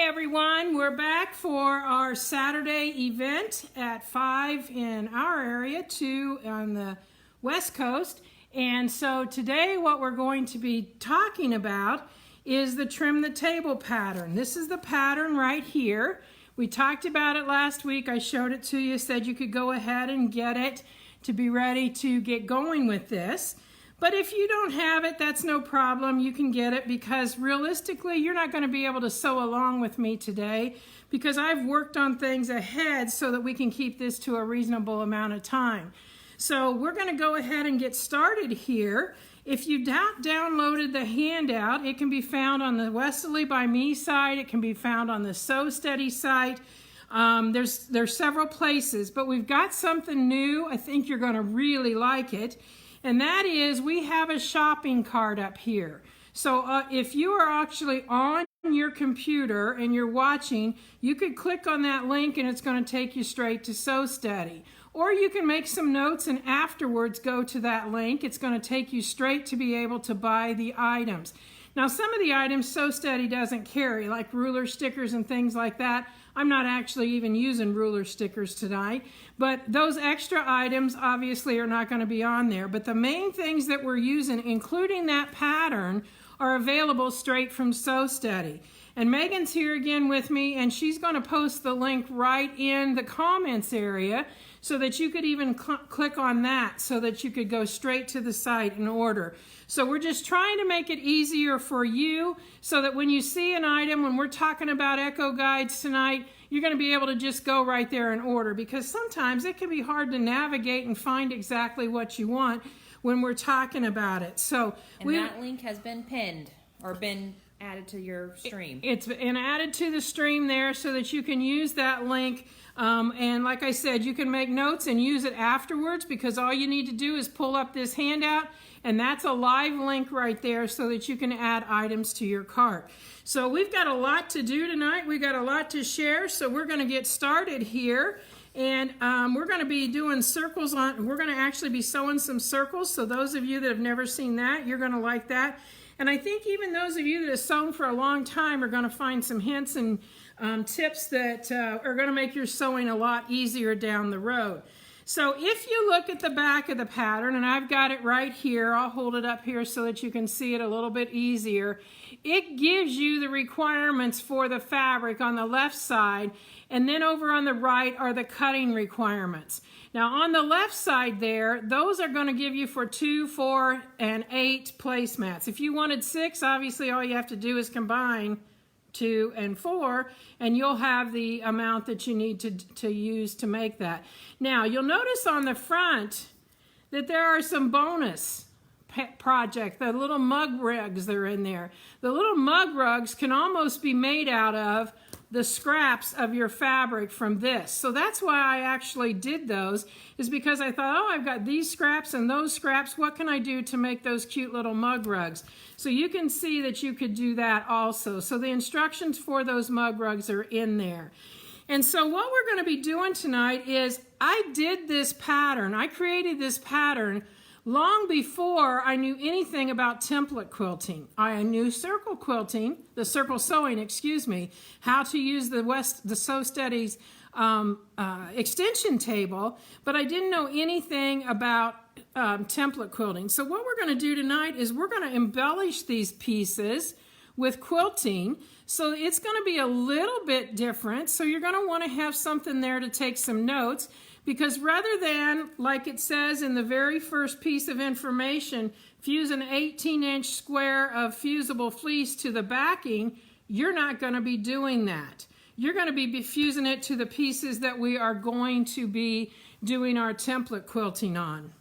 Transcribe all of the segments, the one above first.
everyone, we're back for our Saturday event at 5 in our area, 2 on the West Coast. And so today what we're going to be talking about is the trim the table pattern. This is the pattern right here. We talked about it last week. I showed it to you, said you could go ahead and get it to be ready to get going with this. But if you don't have it, that's no problem. You can get it because realistically, you're not going to be able to sew along with me today because I've worked on things ahead so that we can keep this to a reasonable amount of time. So we're going to go ahead and get started here. If you downloaded the handout, it can be found on the Westalee by Me site. It can be found on the Sew Steady site. There's several places, but we've got something new. I think you're going to really like it. And that is, we have a shopping cart up here. So if you are actually on your computer and you're watching, you could click on that link and it's going to take you straight to Sew Steady. Or you can make some notes and afterwards go to that link. It's going to take you straight to be able to buy the items. Now, some of the items Sew Steady doesn't carry, like ruler stickers and things like that. I'm not actually even using ruler stickers tonight, but those extra items obviously are not going to be on there. But the main things that we're using, including that pattern, are available straight from Sew Steady. And Megan's here again with me, and she's going to post the link right in the comments area so that you could even click on that so that you could go straight to the site and order. So we're just trying to make it easier for you so that when you see an item, when we're talking about echo guides tonight, you're going to be able to just go right there and order, because sometimes it can be hard to navigate and find exactly what you want when we're talking about it. So that link has been pinned or been added to your stream. It's been added to the stream there so that you can use that link. And like I said, you can make notes and use it afterwards, because all you need to do is pull up this handout, and that's a live link right there so that you can add items to your cart. So we've got a lot to do tonight. We've got a lot to share, so we're going to get started here. And we're going to be doing circles on, we're going to actually be sewing some circles. So those of you that have never seen that, you're going to like that. And I think even those of you that have sewn for a long time are going to find some hints and tips that are going to make your sewing a lot easier down the road. So if you look at the back of the pattern, and I've got it right here, I'll hold it up here so that you can see it a little bit easier. It gives you the requirements for the fabric on the left side, and then over on the right are the cutting requirements. Now on the left side there, those are going to give you for 2, 4, and 8 placemats. If you wanted 6, obviously all you have to do is combine 2 and 4, and you'll have the amount that you need to use to make that. Now you'll notice on the front that there are some bonus projects, the little mug rugs that are in there. The little mug rugs can almost be made out of the scraps of your fabric from this. So that's why I actually did those, is because I thought, oh, I've got these scraps and those scraps. What can I do to make those cute little mug rugs? So you can see that you could do that also. So the instructions for those mug rugs are in there. And so what we're going to be doing tonight is, I did this pattern. I created this pattern long before I knew anything about template quilting. I knew circle quilting, the circle sewing, excuse me, how to use the Sew Steady's extension table, but I didn't know anything about template quilting. So what we're going to do tonight is we're going to embellish these pieces with quilting. So it's going to be a little bit different. So you're going to want to have something there to take some notes, because rather than, like it says in the very first piece of information, fuse an 18-inch square of fusible fleece to the backing, you're not going to be doing that. You're going to be fusing it to the pieces that we are going to be doing our template quilting on.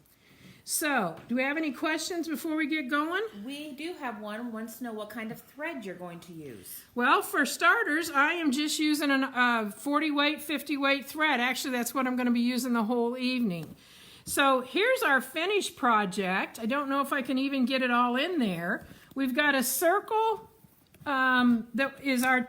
So, do we have any questions before we get going? We do have one. Wants to know what kind of thread you're going to use. Well, for starters, I am just using a 40 weight, 50 weight thread. Actually, that's what I'm going to be using the whole evening. So here's our finished project. I don't know if I can even get it all in there. We've got a circle that is our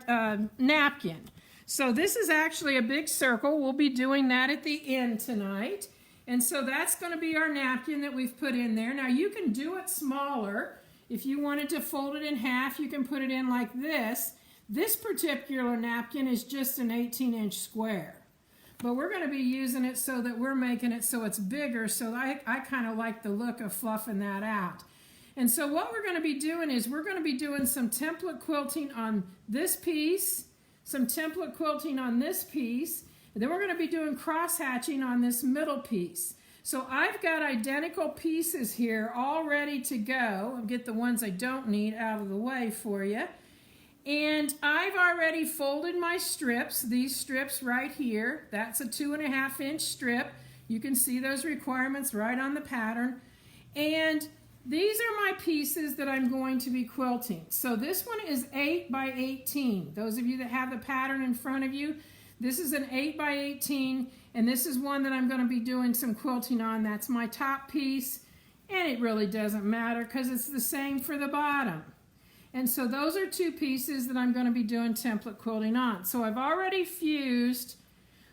napkin. So this is actually a big circle. We'll be doing that at the end tonight. And so that's going to be our napkin that we've put in there. Now you can do it smaller. If you wanted to fold it in half, you can put it in like this. This particular napkin is just an 18-inch square. But we're going to be using it so that we're making it so it's bigger, so I kind of like the look of fluffing that out. And so what we're going to be doing is we're going to be doing some template quilting on this piece, some template quilting on this piece, and then we're going to be doing cross hatching on this middle piece. So I've got identical pieces here all ready to go. I'll get the ones I don't need out of the way for you. And I've already folded my strips, these strips right here. That's a 2.5-inch strip. You can see those requirements right on the pattern. And these are my pieces that I'm going to be quilting. So this one is 8 by 18. Those of you that have the pattern in front of you, this is an 8 by 18, and this is one that I'm going to be doing some quilting on. That's my top piece, and it really doesn't matter because it's the same for the bottom. And so those are two pieces that I'm going to be doing template quilting on. So I've already fused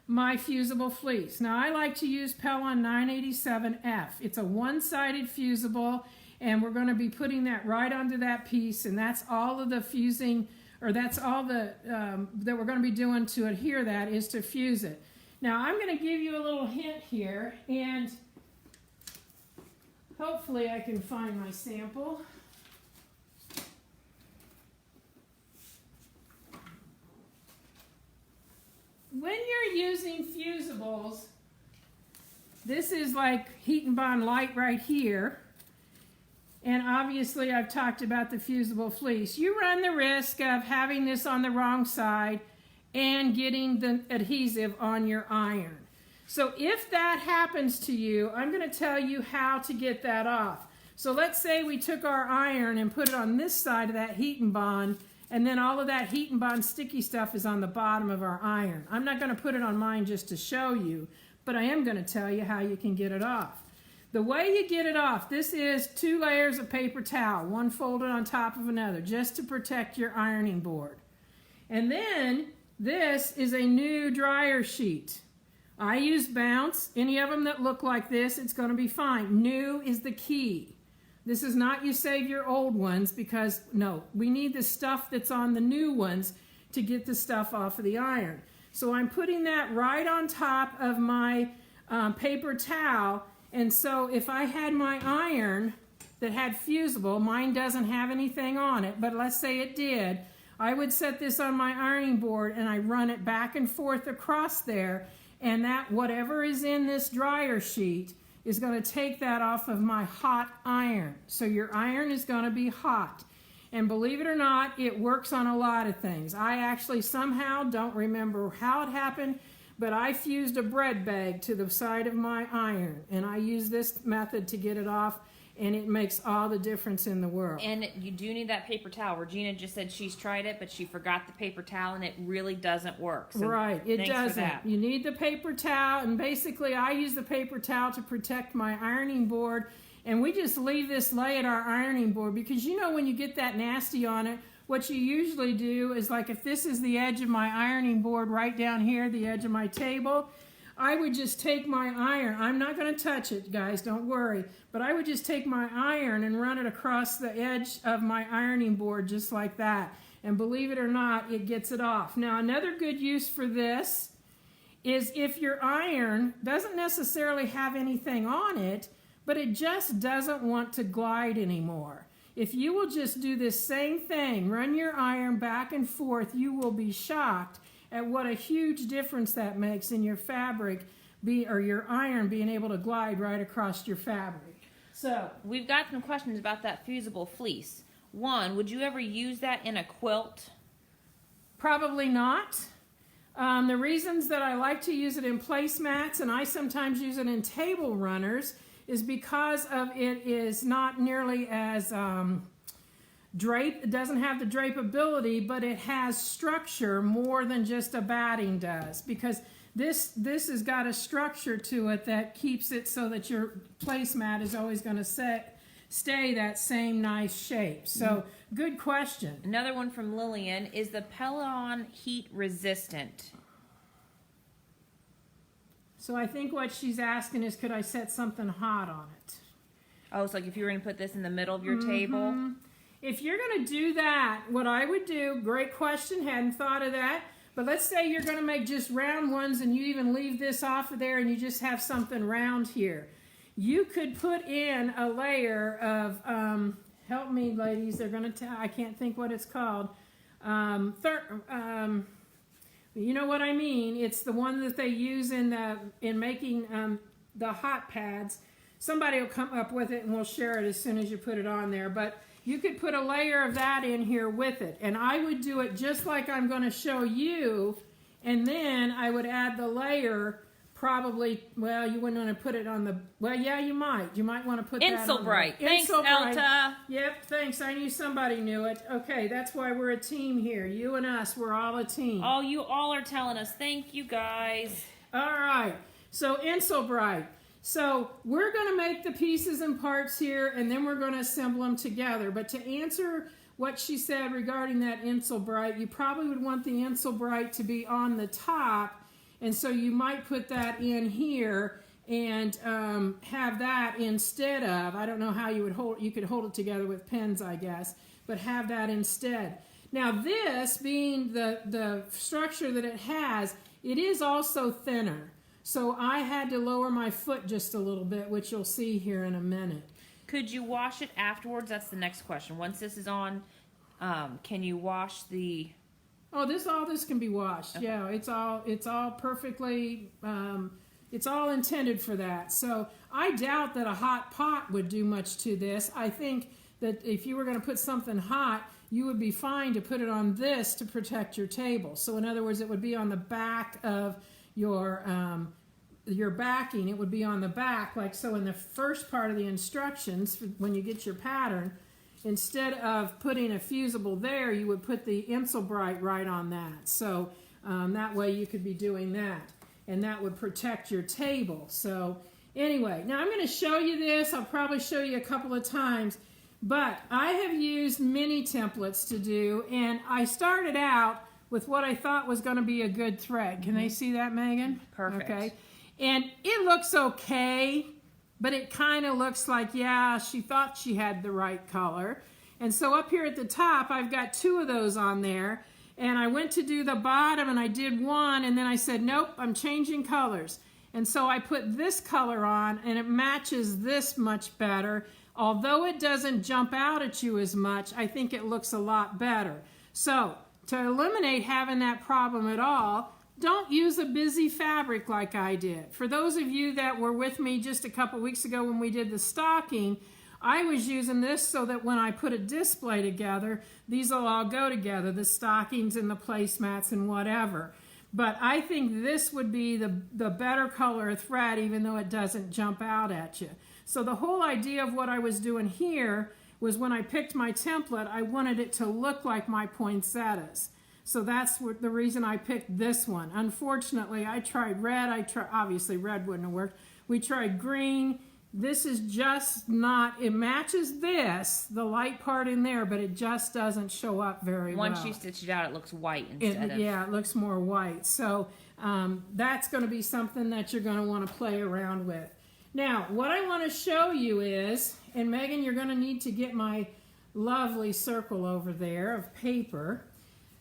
my fusible fleece. Now I like to use Pellon 987F. It's a one-sided fusible, and we're going to be putting that right onto that piece, and that's all of the fusing, or that's all the that we're going to be doing to adhere that is to fuse it. Now I'm going to give you a little hint here, and hopefully I can find my sample. When you're using fusibles, this is like Heat and Bond Light right here. And obviously I've talked about the fusible fleece. You run the risk of having this on the wrong side and getting the adhesive on your iron. So if that happens to you, I'm going to tell you how to get that off. So let's say we took our iron and put it on this side of that Heat and Bond, and then all of that Heat and Bond sticky stuff is on the bottom of our iron. I'm not going to put it on mine just to show you, but I am going to tell you how you can get it off. The way you get it off, this is 2 layers of paper towel, one folded on top of another, just to protect your ironing board. And then this is a new dryer sheet. I use Bounce. Any of them that look like this, it's going to be fine. New is the key. This is not you save your old ones, because no, we need the stuff that's on the new ones to get the stuff off of the iron. So I'm putting that right on top of my paper towel, and so if I had my iron that had fusible, mine doesn't have anything on it, but let's say it did, I would set this on my ironing board and I run it back and forth across there, and that whatever is in this dryer sheet is going to take that off of my hot iron. So your iron is going to be hot. And believe it or not, it works on a lot of things. I actually somehow don't remember how it happened, but I fused a bread bag to the side of my iron, and I use this method to get it off, and it makes all the difference in the world. And you do need that paper towel. Regina just said she's tried it, but she forgot the paper towel, and it really doesn't work. So right, it thanks doesn't. for that. You need the paper towel, and basically I use the paper towel to protect my ironing board, and we just leave this lay at our ironing board, because you know when you get that nasty on it, what you usually do is, like if this is the edge of my ironing board right down here, the edge of my table, I would just take my iron. I'm not going to touch it, guys, don't worry. But I would just take my iron and run it across the edge of my ironing board just like that. And believe it or not, it gets it off. Now, another good use for this is if your iron doesn't necessarily have anything on it, but it just doesn't want to glide anymore. If you will just do this same thing, run your iron back and forth, you will be shocked at what a huge difference that makes in your fabric, or your iron being able to glide right across your fabric. So we've got some questions about that fusible fleece. One, would you ever use that in a quilt? Probably not. The reasons that I like to use it in placemats, and I sometimes use it in table runners, is because of it is not nearly as it doesn't have the drapeability, but it has structure more than just a batting does, because this has got a structure to it that keeps it so that your placemat is always going to stay that same nice shape. So good question. Another one from Lillian, is the Pellon heat resistant? So I think what she's asking is, could I set something hot on it? Oh, it's like if you were going to put this in the middle of your table? if you're going to do that, what I would do, great question, hadn't thought of that, but let's say you're going to make just round ones and you even leave this off of there and you just have something round here. You could put in a layer of, help me ladies, they're going to tell, I can't think what it's called, you know what I mean, it's the one that they use in making the hot pads. Somebody will come up with it and we'll share it as soon as you put it on there, but you could put a layer of that in here with it, and I would do it just like I'm going to show you, and then I would add the layer, probably, well, you wouldn't want to put it on the, well, yeah, you might want to put that on. Insulbright. Thanks, Elta. Yep, thanks, I knew somebody knew it. Okay, that's why we're a team here. You and us, we're all a team. Oh, you all are telling us. Thank you, guys. All right, so Insulbright. So we're going to make the pieces and parts here, and then we're going to assemble them together. But to answer what she said regarding that Insulbright, you probably would want the Insulbright to be on the top, and so you might put that in here and have that instead of, I don't know how you would hold, you could hold it together with pins, I guess, but have that instead. Now this, being the structure that it has, it is also thinner. So I had to lower my foot just a little bit, which you'll see here in a minute. Could you wash it afterwards? That's the next question. Once this is on, can you wash the... Oh, all this can be washed. Okay. Yeah, it's all perfectly, it's all intended for that. So I doubt that a hot pot would do much to this. I think that if you were going to put something hot, you would be fine to put it on this to protect your table. So in other words, it would be on the back of your backing. It would be on the back, like so in the first part of the instructions, when you get your pattern, instead of putting a fusible there, you would put the Insulbright right on that. So that way you could be doing that, and that would protect your table. So anyway, now I'm going to show you this. I'll probably show you a couple of times, but I have used mini templates to do, and I started out with what I thought was going to be a good thread. Can they see that, Megan? Perfect. Okay. And it looks okay, but it kind of looks like, yeah, she thought she had the right color. And so up here at the top, I've got 2 of those on there. And I went to do the bottom, and I did one, and then I said, nope, I'm changing colors. And so I put this color on, and it matches this much better. Although it doesn't jump out at you as much, I think it looks a lot better. So to eliminate having that problem at all, don't use a busy fabric like I did. For those of you that were with me just a couple weeks ago when we did the stocking, I was using this so that when I put a display together, these will all go together, the stockings and the placemats and whatever. But I think this would be the better color of thread, even though it doesn't jump out at you. So the whole idea of what I was doing here was when I picked my template, I wanted it to look like my poinsettias. So that's the reason I picked this one. Unfortunately, I tried red. Obviously red wouldn't have worked. We tried green. This is just not, it matches this, the light part in there, but it just doesn't show up very well. Once you stitch it out, it looks white instead of... Yeah, it looks more white. So that's going to be something that you're going to want to play around with. Now, what I want to show you is, and Megan, you're going to need to get my lovely circle over there of paper.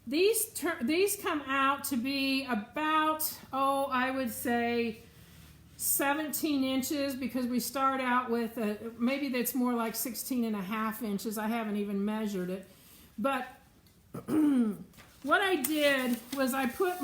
These come out to be about, I would say 17 inches, because we start out with, maybe that's more like 16.5 inches. I haven't even measured it. But what I did was I put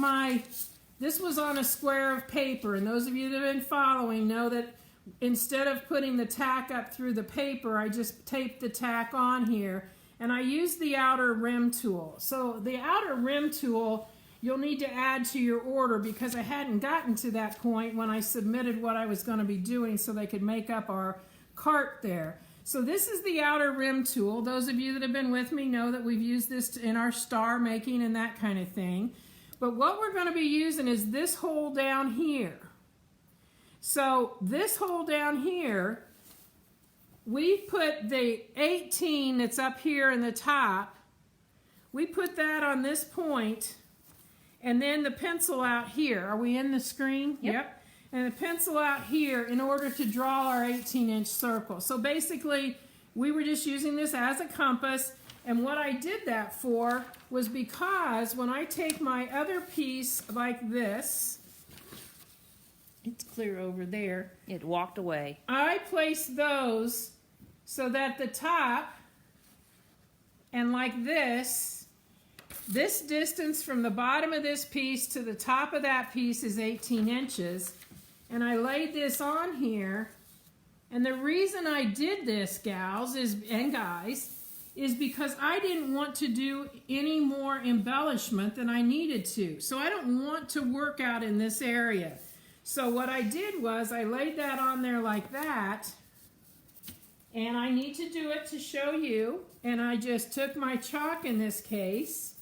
this was on a square of paper, and those of you that have been following know that instead of putting the tack up through the paper, I just taped the tack on here, and I used the outer rim tool. So the outer rim tool you'll need to add to your order, because I hadn't gotten to that point when I submitted what I was going to be doing so they could make up our cart there. So this is the outer rim tool. Those of you that have been with me know that we've used this in our star making and that kind of thing. But what we're going to be using is this hole down here. So this hole down here, we put the 18 that's up here in the top, we put that on this point, and then the pencil out here. Are we in the screen? Yep. And the pencil out here in order to draw our 18-inch circle. So basically, we were just using this as a compass, And what I did that for was because when I take my other piece like this, it's clear over there, It walked away. I place those so that the top, and like this distance from the bottom of this piece to the top of that piece is 18 inches. And I laid this on here. And the reason I did this, gals and guys, is because I didn't want to do any more embellishment than I needed to. So I don't want to work out in this area. So what I did was I laid that on there like that. And I need to do it to show you. And I just took my chalk in this case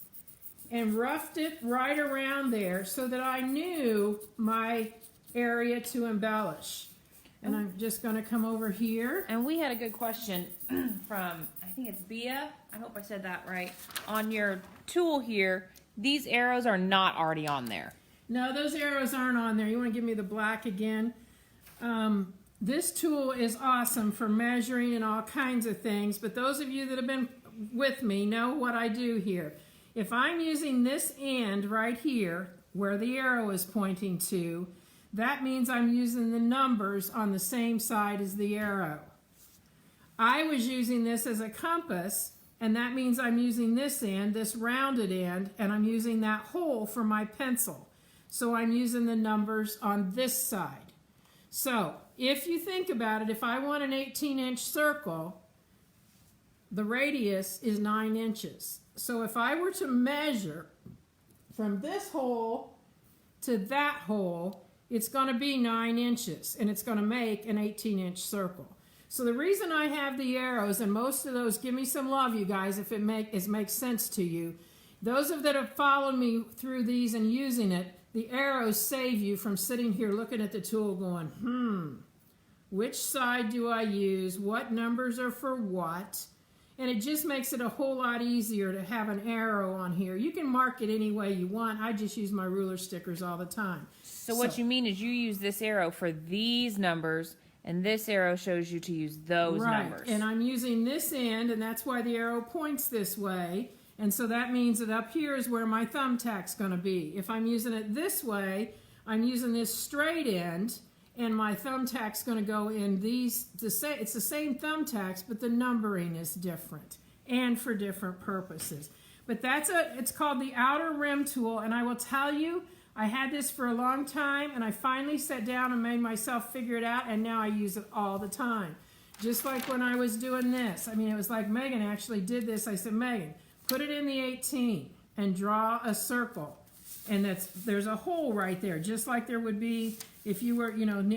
and roughed it right around there so that I knew my area to embellish. And I'm just going to come over here. And we had a good question from, I think it's Bia. I hope I said that right. On your tool here, these arrows are not already on there. No, those arrows aren't on there. You want to give me the black again? This tool is awesome for measuring and all kinds of things, but those of you that have been with me know what I do here. If I'm using this end right here, where the arrow is pointing to, that means I'm using the numbers on the same side as the arrow. I was using this as a compass, and that means I'm using this end, this rounded end, and I'm using that hole for my pencil. So I'm using the numbers on this side. So if you think about it, if I want an 18-inch circle, the radius is 9 inches. So if I were to measure from this hole to that hole, it's going to be 9 inches, and it's going to make an 18-inch circle. So the reason I have the arrows, and most of those, give me some love, you guys, if it makes sense to you. Those of that have followed me through these and using it, the arrows save you from sitting here looking at the tool going, which side do I use? What numbers are for what? And it just makes it a whole lot easier to have an arrow on here. You can mark it any way you want. I just use my ruler stickers all the time. So what you mean is you use this arrow for these numbers, and this arrow shows you to use those numbers. And I'm using this end, and that's why the arrow points this way. And so that means that up here is where my thumbtack's going to be. If I'm using it this way, I'm using this straight end, and my thumbtack's going to go in these. It's the same thumbtacks, but the numbering is different and for different purposes. But it's called the outer rim tool, and I will tell you, I had this for a long time, and I finally sat down and made myself figure it out, and now I use it all the time. Just like when I was doing this. I mean, it was like Megan actually did this. I said, Megan, put it in the 18 and draw a circle. And there's a hole right there, just like there would be if you were,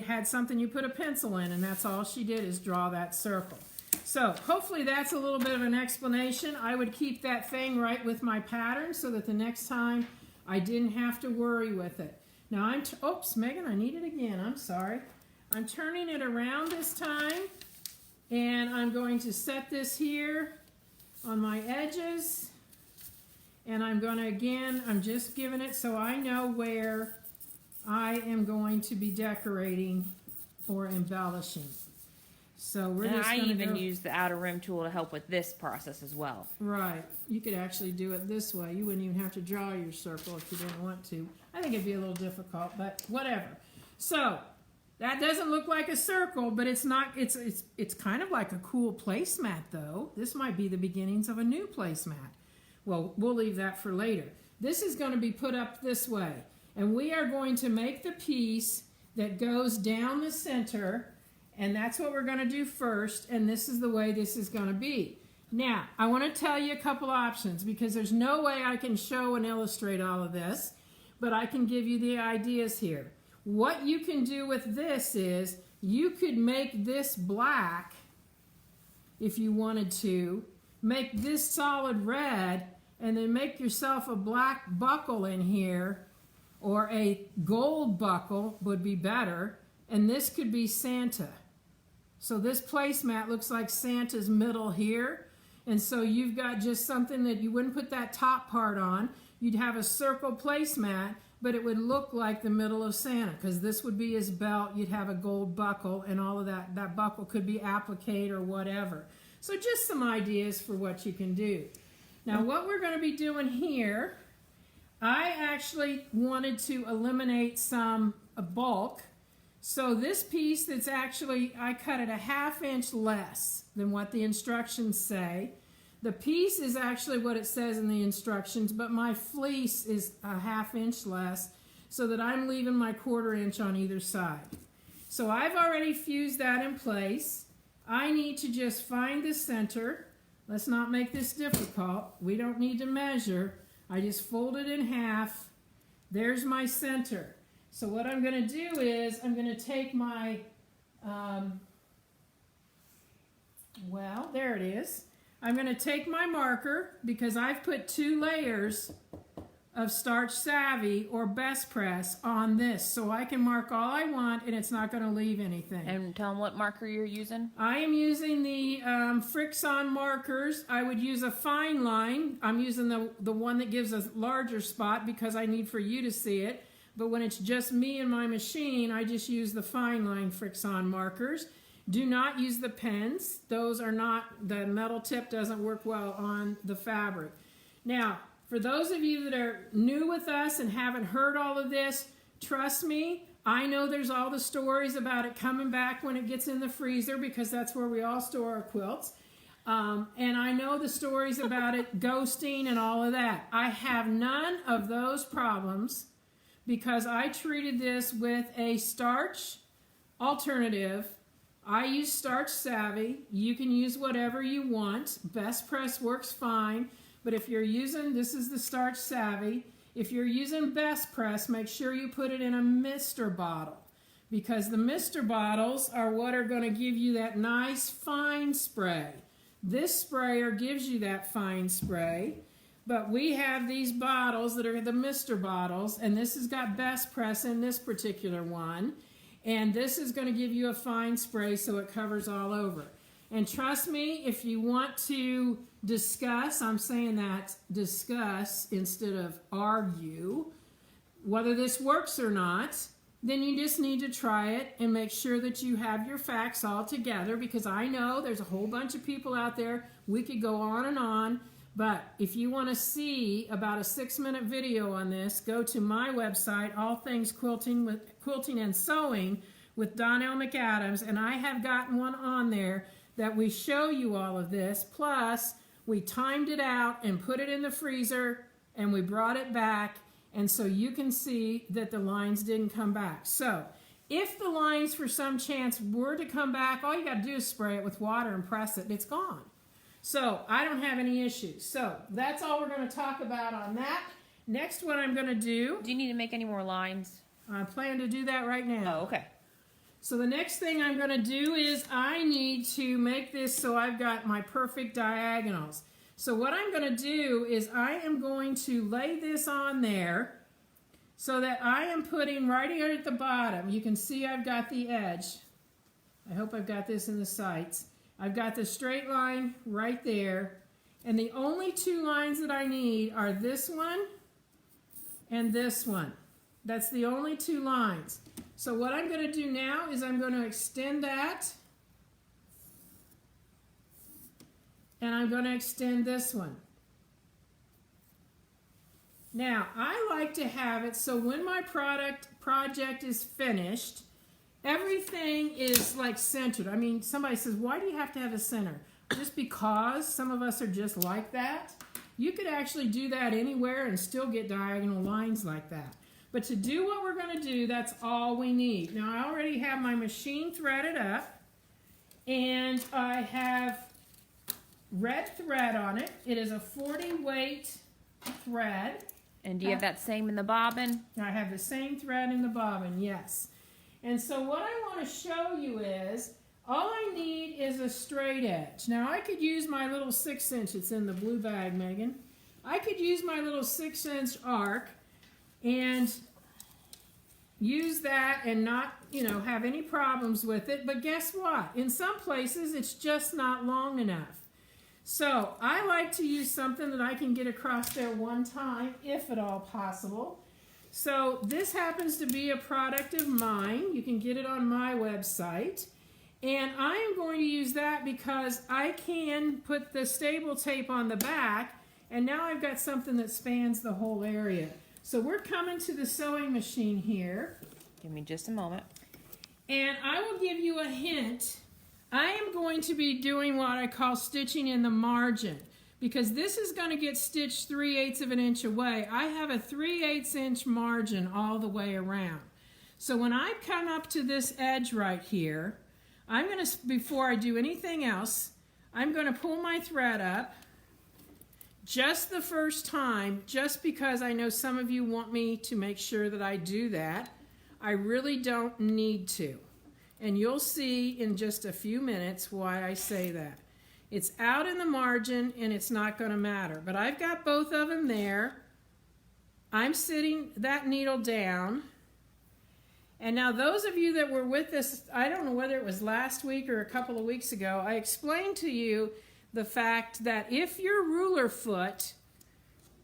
had something you put a pencil in, and that's all she did is draw that circle. So hopefully that's a little bit of an explanation. I would keep that thing right with my pattern so that the next time I didn't have to worry with it. Now oops, Megan, I need it again. I'm sorry. I'm turning it around this time, and I'm going to set this here on my edges. And I'm going to, again, I'm just giving it so I know where I am going to be decorating or embellishing. So we're just going to I even use the outer rim tool to help with this process as well. Right. You could actually do it this way. You wouldn't even have to draw your circle if you didn't want to. I think it'd be a little difficult, but whatever. So that doesn't look like a circle, but it's not. It's kind of like a cool placemat, though. This might be the beginnings of a new placemat. Well, we'll leave that for later. This is going to be put up this way, and we are going to make the piece that goes down the center, and that's what we're going to do first, and this is the way this is going to be. Now, I want to tell you a couple options because there's no way I can show and illustrate all of this, but I can give you the ideas here. What you can do with this is you could make this black if you wanted to, make this solid red, and then make yourself a black buckle in here, or a gold buckle would be better, and this could be Santa. So this placemat looks like Santa's middle here, and so you've got just something that you wouldn't put that top part on. You'd have a circle placemat, but it would look like the middle of Santa, because this would be his belt. You'd have a gold buckle, and all of that. That buckle could be applique or whatever. So just some ideas for what you can do. Now what we're going to be doing here, I actually wanted to eliminate some bulk. So this piece that's actually, I cut it a 1/2 inch less than what the instructions say. The piece is actually what it says in the instructions, but my fleece is a 1/2 inch less so that I'm leaving my 1/4 inch on either side. So I've already fused that in place. I need to just find the center. Let's not make this difficult. We don't need to measure. I just fold it in half. There's my center. So what I'm going to do is I'm going to take my, well, there it is. I'm going to take my marker because I've put 2 layers of Starch Savvy or Best Press on this, so I can mark all I want and it's not going to leave anything. And tell them what marker you're using. I am using the Frixon markers. I would use a fine line. I'm using the one that gives a larger spot because I need for you to see it. But when it's just me and my machine, I just use the fine line Frixon markers. Do not use the pens. Those are not, the metal tip doesn't work well on the fabric. Now, for those of you that are new with us and haven't heard all of this, trust me, I know there's all the stories about it coming back when it gets in the freezer because that's where we all store our quilts. And I know the stories about it ghosting and all of that. I have none of those problems because I treated this with a starch alternative. I use Starch Savvy. You can use whatever you want. Best Press works fine. But if you're using, this is the Starch Savvy. If you're using Best Press, make sure you put it in a mister bottle because the mister bottles are what are going to give you that nice fine spray. This sprayer gives you that fine spray, but we have these bottles that are the mister bottles, and this has got Best Press in this particular one, and this is going to give you a fine spray so it covers all over. And trust me, if you want to discuss, I'm saying that discuss instead of argue, whether this works or not, then you just need to try it and make sure that you have your facts all together because I know there's a whole bunch of people out there. We could go on, but if you want to see about a 6-minute video on this, go to my website, All Things Quilting and Sewing with Donelle McAdams, and I have gotten one on there that we show you all of this, plus we timed it out and put it in the freezer and we brought it back, and so you can see that the lines didn't come back. So if the lines for some chance were to come back, all you got to do is spray it with water and press it and it's gone. So I don't have any issues. So that's all we're going to talk about on that. Next, what I'm going to do Do you need to make any more lines? I plan to do that right now. Oh, okay. So the next thing I'm going to do is I need to make this so I've got my perfect diagonals. So what I'm going to do is I am going to lay this on there so that I am putting right here at the bottom. You can see I've got the edge. I hope I've got this in the sights. I've got the straight line right there. And the only 2 lines that I need are this one and this one. That's the only 2 lines. So what I'm going to do now is I'm going to extend that. And I'm going to extend this one. Now, I like to have it so when my project is finished, everything is like centered. I mean, somebody says, why do you have to have a center? Just because some of us are just like that. You could actually do that anywhere and still get diagonal lines like that. But to do what we're going to do, that's all we need. Now, I already have my machine threaded up, and I have red thread on it. It is a 40 weight thread. And do you have that same in the bobbin? I have the same thread in the bobbin, yes. And so what I want to show you is, all I need is a straight edge. Now, I could use my little 6-inch, it's in the blue bag, Megan. I could use my little 6-inch arc and use that and not, have any problems with it. But guess what? In some places, it's just not long enough. So I like to use something that I can get across there one time, if at all possible. So this happens to be a product of mine. You can get it on my website. And I am going to use that because I can put the stable tape on the back, and now I've got something that spans the whole area. So we're coming to the sewing machine here. Give me just a moment. And I will give you a hint. I am going to be doing what I call stitching in the margin, because this is going to get stitched 3/8 of an inch away. I have a 3/8 inch margin all the way around. So when I come up to this edge right here, I'm going to, before I do anything else, I'm going to pull my thread up just the first time, just because I know some of you want me to make sure that I do that. I really don't need to. And you'll see in just a few minutes why I say that. It's out in the margin and it's not going to matter. But I've got both of them there. I'm sitting that needle down. And now those of you that were with us, I don't know whether it was last week or a couple of weeks ago, I explained to you the fact that if your ruler foot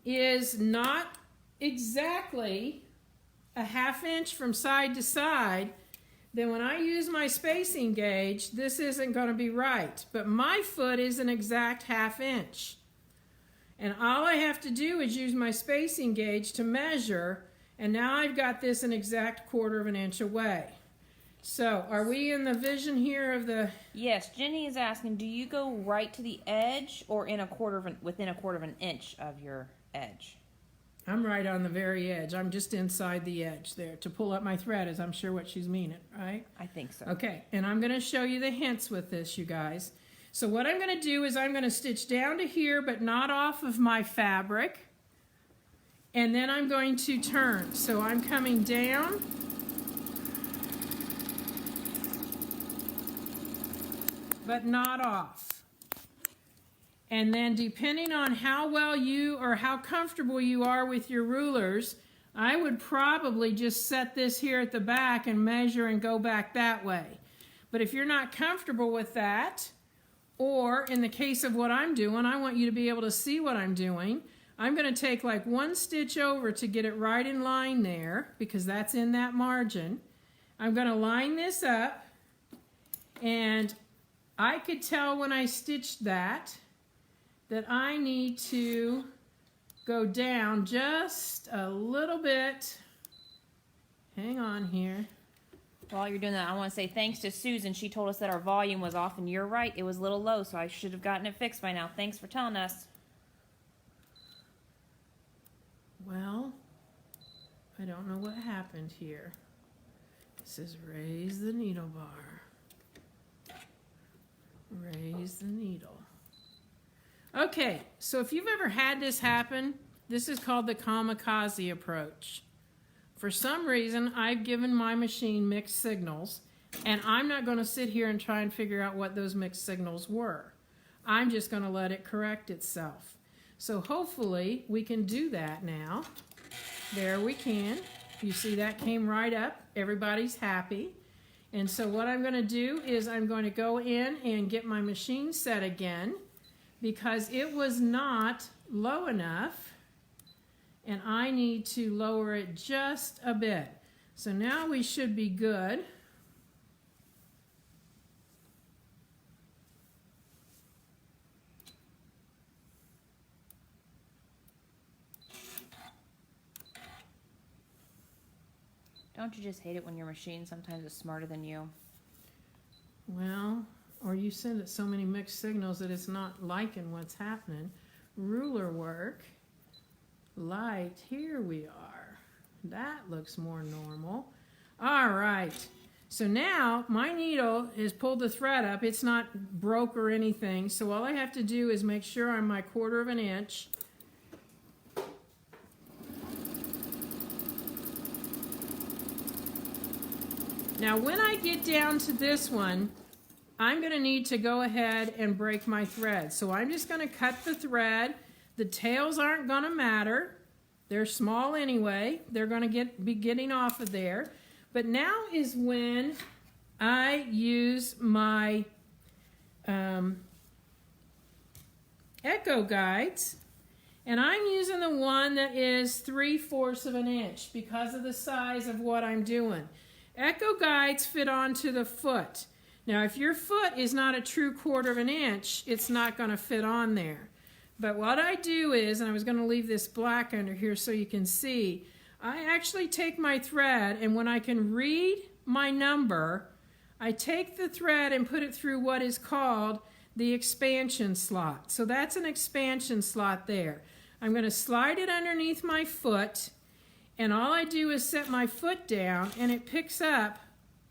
is not exactly a 1/2 inch from side to side, then when I use my spacing gauge, this isn't going to be right. But my foot is an exact 1/2 inch. And all I have to do is use my spacing gauge to measure, and now I've got this an exact 1/4 of an inch away. So, are we in the vision here of the... Yes, Jenny is asking, do you go right to the edge or within a 1/4 of an inch of your edge? I'm right on the very edge. I'm just inside the edge there to pull up my thread, is I'm sure what she's meaning, right? I think so. Okay, and I'm going to show you the hints with this, you guys. So what I'm going to do is I'm going to stitch down to here, but not off of my fabric. And then I'm going to turn. So I'm coming down. But not off. And then depending on how well you or how comfortable you are with your rulers, I would probably just set this here at the back and measure and go back that way. But if you're not comfortable with that, or in the case of what I'm doing, I want you to be able to see what I'm doing. I'm going to take like 1 stitch over to get it right in line there, because that's in that margin. I'm going to line this up, and I could tell when I stitched that I need to go down just a little bit. Hang on here. While you're doing that, I want to say thanks to Susan. She told us that our volume was off, and you're right, it was a little low, so I should have gotten it fixed by now. Thanks for telling us. Well, I don't know what happened here. It says raise the needle bar. Raise the needle. Okay, so if you've ever had this happen, this is called the kamikaze approach. For some reason, I've given my machine mixed signals, and I'm not going to sit here and try and figure out what those mixed signals were. I'm just going to let it correct itself. So hopefully we can do that now. There we can. You see that came right up. Everybody's happy. And so what I'm going to do is I'm going to go in and get my machine set again, because it was not low enough, and I need to lower it just a bit. So now we should be good. Don't you just hate it when your machine sometimes is smarter than you? Well, or you send it so many mixed signals that it's not liking what's happening. Ruler work. Light, here we are. That looks more normal. All right, so now my needle has pulled the thread up. It's not broke or anything, so all I have to do is make sure I'm my 1/4 of an inch. Now when I get down to this one, I'm going to need to go ahead and break my thread. So I'm just going to cut the thread. The tails aren't going to matter. They're small anyway. They're going to be getting off of there. But now is when I use my Echo guides. And I'm using the one that is 3/4 of an inch because of the size of what I'm doing. Echo guides fit onto the foot. Now, if your foot is not a true 1/4 of an inch, it's not going to fit on there. But what I do is, and I was going to leave this black under here so you can see, I actually take my thread, and when I can read my number, I take the thread and put it through what is called the expansion slot. So that's an expansion slot there. I'm going to slide it underneath my foot, and all I do is set my foot down, and it picks up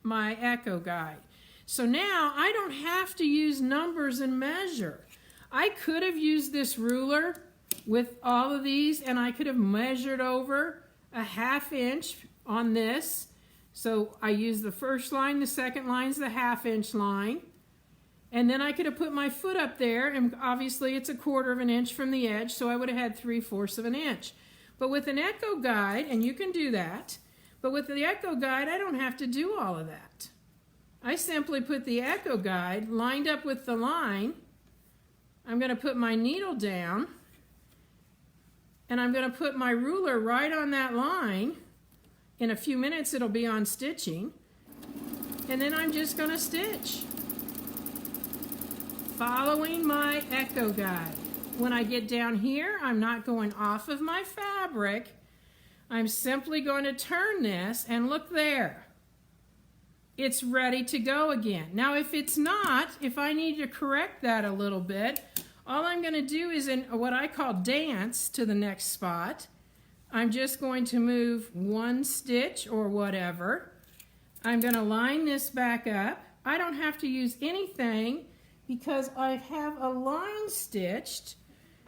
my echo guide. So now I don't have to use numbers and measure. I could have used this ruler with all of these, and I could have measured over a 1/2 inch on this. So I use the first line, the second line's the 1/2 inch line. And then I could have put my foot up there, and obviously it's a 1/4 of an inch from the edge, so I would have had 3/4 of an inch. But with an echo guide, and you can do that, but with the echo guide, I don't have to do all of that. I simply put the echo guide lined up with the line. I'm going to put my needle down, and I'm going to put my ruler right on that line. In a few minutes it'll be on stitching, and then I'm just going to stitch, following my echo guide. When I get down here, I'm not going off of my fabric. I'm simply going to turn this, and look there. It's ready to go again. Now if it's not, if I need to correct that a little bit, all I'm going to do is in what I call dance to the next spot. I'm just going to move 1 stitch or whatever. I'm going to line this back up. I don't have to use anything because I have a line stitched.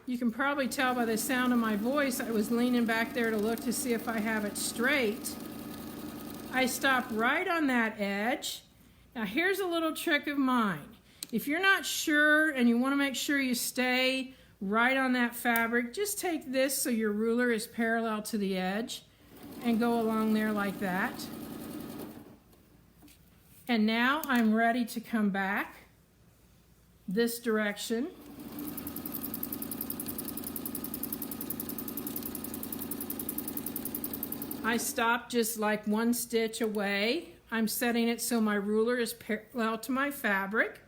You can probably tell by the sound of my voice, I was leaning back there to look to see if I have it straight. I stop right on that edge. Now here's a little trick of mine. If you're not sure and you want to make sure you stay right on that fabric, just take this so your ruler is parallel to the edge and go along there like that. And now I'm ready to come back this direction. I stop just like 1 stitch away. I'm setting it so my ruler is parallel to my fabric,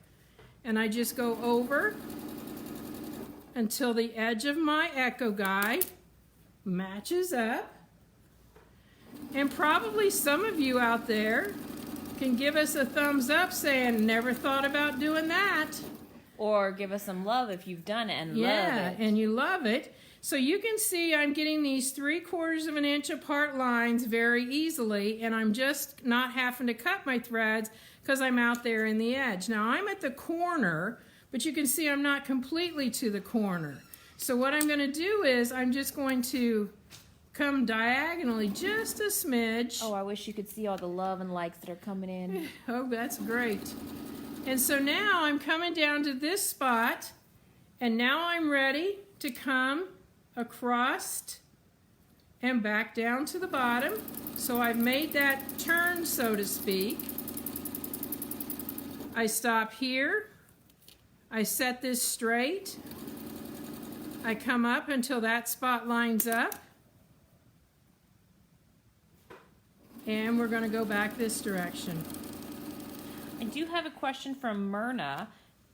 and I just go over until the edge of my echo guide matches up. And probably some of you out there can give us a thumbs up saying, never thought about doing that. Or give us some love if you've done it and love it. Yeah, and you love it. So you can see I'm getting these 3/4 of an inch apart lines very easily, and I'm just not having to cut my threads because I'm out there in the edge. Now I'm at the corner, but you can see I'm not completely to the corner. So what I'm going to do is I'm just going to come diagonally just a smidge. Oh, I wish you could see all the love and likes that are coming in. Oh, that's great. And so now I'm coming down to this spot, and now I'm ready to come across and back down to the bottom. So I've made that turn, so to speak. I stop here. I set this straight. I come up until that spot lines up. And we're going to go back this direction. I do have a question from Myrna.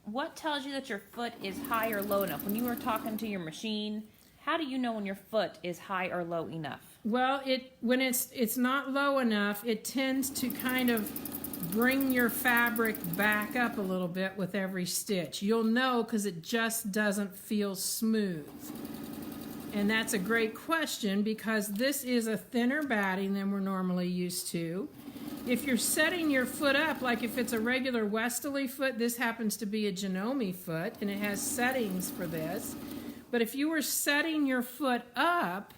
What tells you that your foot is high or low enough? When you were talking to your machine, how do you know when your foot is high or low enough? Well, when it's not low enough, it tends to kind of bring your fabric back up a little bit with every stitch. You'll know because it just doesn't feel smooth. And that's a great question because this is a thinner batting than we're normally used to. If you're setting your foot up, like if it's a regular Westalee foot, this happens to be a Janome foot, and it has settings for this. But if you were setting your foot up,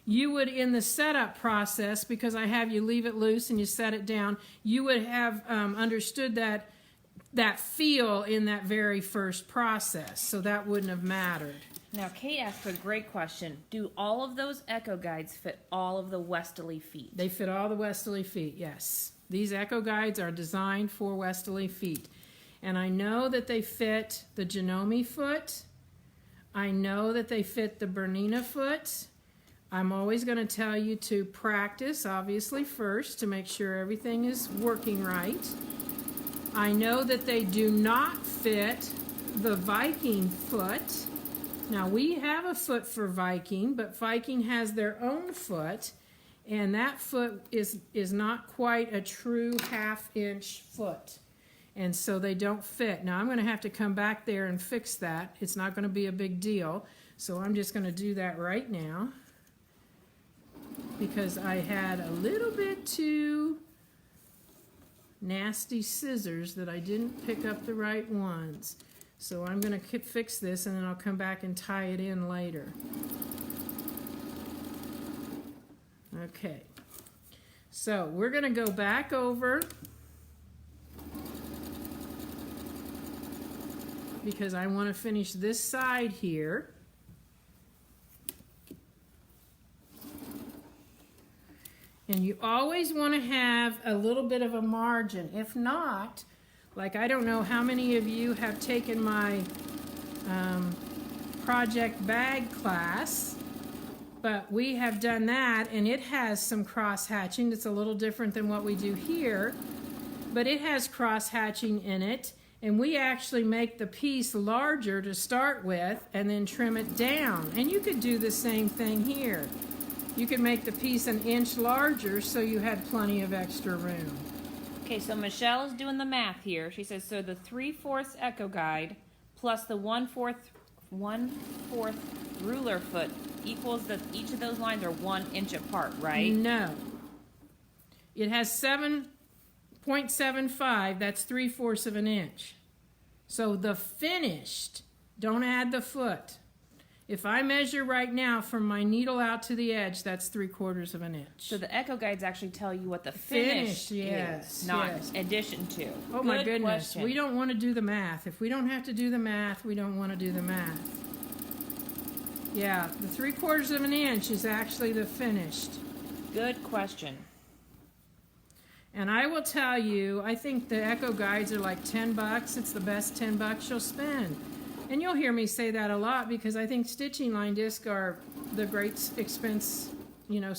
you would, in the setup process, because I have you leave it loose and you set it down, you would have understood that feel in that very first process, so that wouldn't have mattered. Now, Kate asked a great question. Do all of those echo guides fit all of the Westalee feet? They fit all the Westalee feet, yes. These echo guides are designed for Westalee feet. And I know that they fit the Janome foot. I know that they fit the Bernina foot. I'm always going to tell you to practice, obviously, first to make sure everything is working right. I know that they do not fit the Viking foot. Now we have a foot for Viking, but Viking has their own foot, and that foot is not quite a true 1/2-inch foot. And so they don't fit. Now I'm going to have to come back there and fix that. It's not going to be a big deal. So I'm just going to do that right now because I had a little bit too nasty scissors that I didn't pick up the right ones. So I'm going to fix this and then I'll come back and tie it in later. Okay. So we're going to go back over because I want to finish this side here. And you always want to have a little bit of a margin. If not, like I don't know how many of you have taken my project bag class, but we have done that and it has some cross hatching. It's a little different than what we do here, but it has cross hatching in it. And we actually make the piece larger to start with and then trim it down. And you could do the same thing here. You could make the piece 1 inch larger so you had plenty of extra room. Okay, so Michelle is doing the math here. She says, so the 3/4 Echo Guide plus the 1/4 ruler foot equals that each of those lines are 1 inch apart, right? No. It has 7.75, that's 3/4 of an inch. So the finished, don't add the foot. If I measure right now from my needle out to the edge, that's 3/4 of an inch. So the Echo Guides actually tell you what the finish yes, is, not yes. addition to. Oh Good my goodness, question. we don't want to do the math. If we don't have to do the math, we don't want to do the math. Yeah, the 3/4 of an inch is actually the finished. Good question. And I will tell you, I think the Echo Guides are like $10. It's the best $10 you'll spend. And you'll hear me say that a lot because I think stitching line discs are the great expense, you know,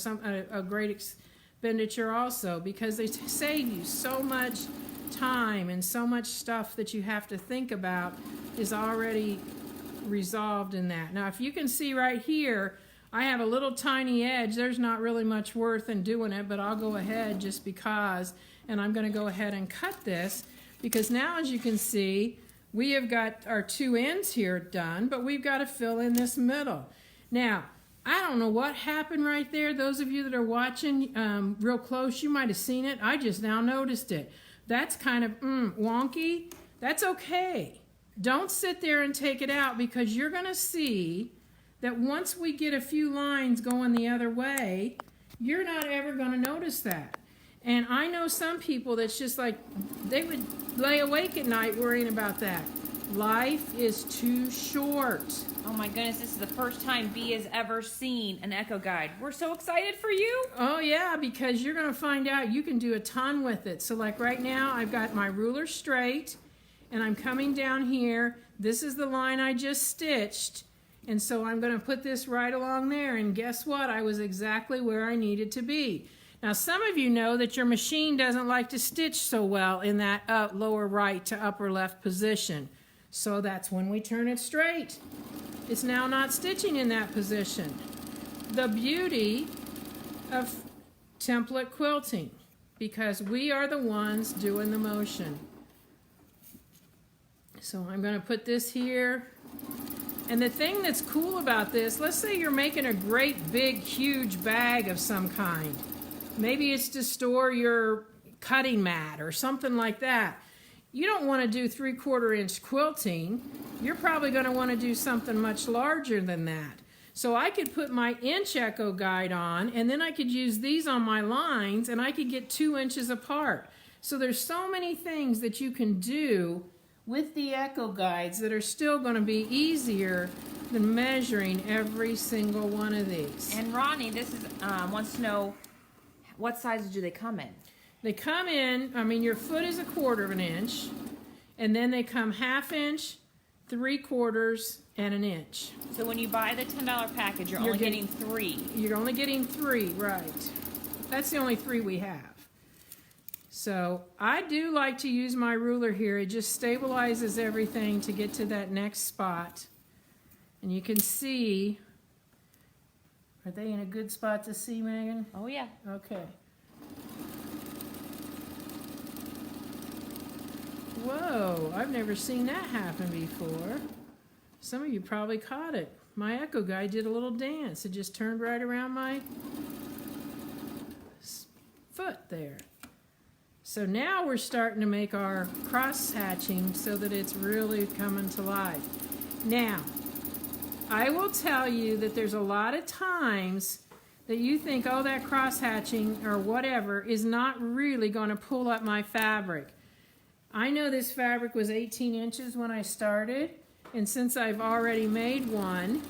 a great expenditure also because they save you so much time and so much stuff that you have to think about is already resolved in that. Now, if you can see right here, I have a little tiny edge. There's not really much worth in doing it, but I'll go ahead just because, and I'm going to go ahead and cut this because now, as you can see, we have got our 2 ends here done, but we've got to fill in this middle. Now, I don't know what happened right there. Those of you that are watching real close, you might have seen it. I just now noticed it. That's kind of wonky. That's okay. Don't sit there and take it out because you're going to see that once we get a few lines going the other way, you're not ever going to notice that. And I know some people that's just like, they would lay awake at night worrying about that. Life is too short. Oh my goodness, this is the first time Bee has ever seen an Echo Guide. We're so excited for you. Oh yeah, because you're going to find out you can do a ton with it. So like right now, I've got my ruler straight, and I'm coming down here. This is the line I just stitched. And so I'm going to put this right along there, and guess what? I was exactly where I needed to be. Now, some of you know that your machine doesn't like to stitch so well in that lower right to upper left position. So that's when we turn it straight. It's now not stitching in that position. The beauty of template quilting, because we are the ones doing the motion. So I'm going to put this here. And the thing that's cool about this, let's say you're making a great big huge bag of some kind. Maybe it's to store your cutting mat or something like that. You don't want to do 3/4 inch quilting. You're probably going to want to do something much larger than that. So I could put my inch Echo Guide on, and then I could use these on my lines, and I could get 2 inches apart. So there's so many things that you can do with the Echo Guides that are still going to be easier than measuring every single one of these. And Ronnie, this is wants to know, what sizes do they come in? They come in, I mean, your foot is 1/4 inch, and then they come 1/2 inch, 3/4, and 1 inch. So when you buy the $10 package, you're only getting 3. You're only getting 3, right. That's the only 3 we have. So I do like to use my ruler here. It just stabilizes everything to get to that next spot. And you can see, are they in a good spot to see, Megan? Oh yeah. Okay. Whoa, I've never seen that happen before. Some of you probably caught it. My Echo Guide did a little dance. It just turned right around my foot there. So now we're starting to make our cross hatching so that it's really coming to life. Now, I will tell you that there's a lot of times that you think, oh, that cross hatching or whatever is not really going to pull up my fabric. I know this fabric was 18 inches when I started, and since I've already made one,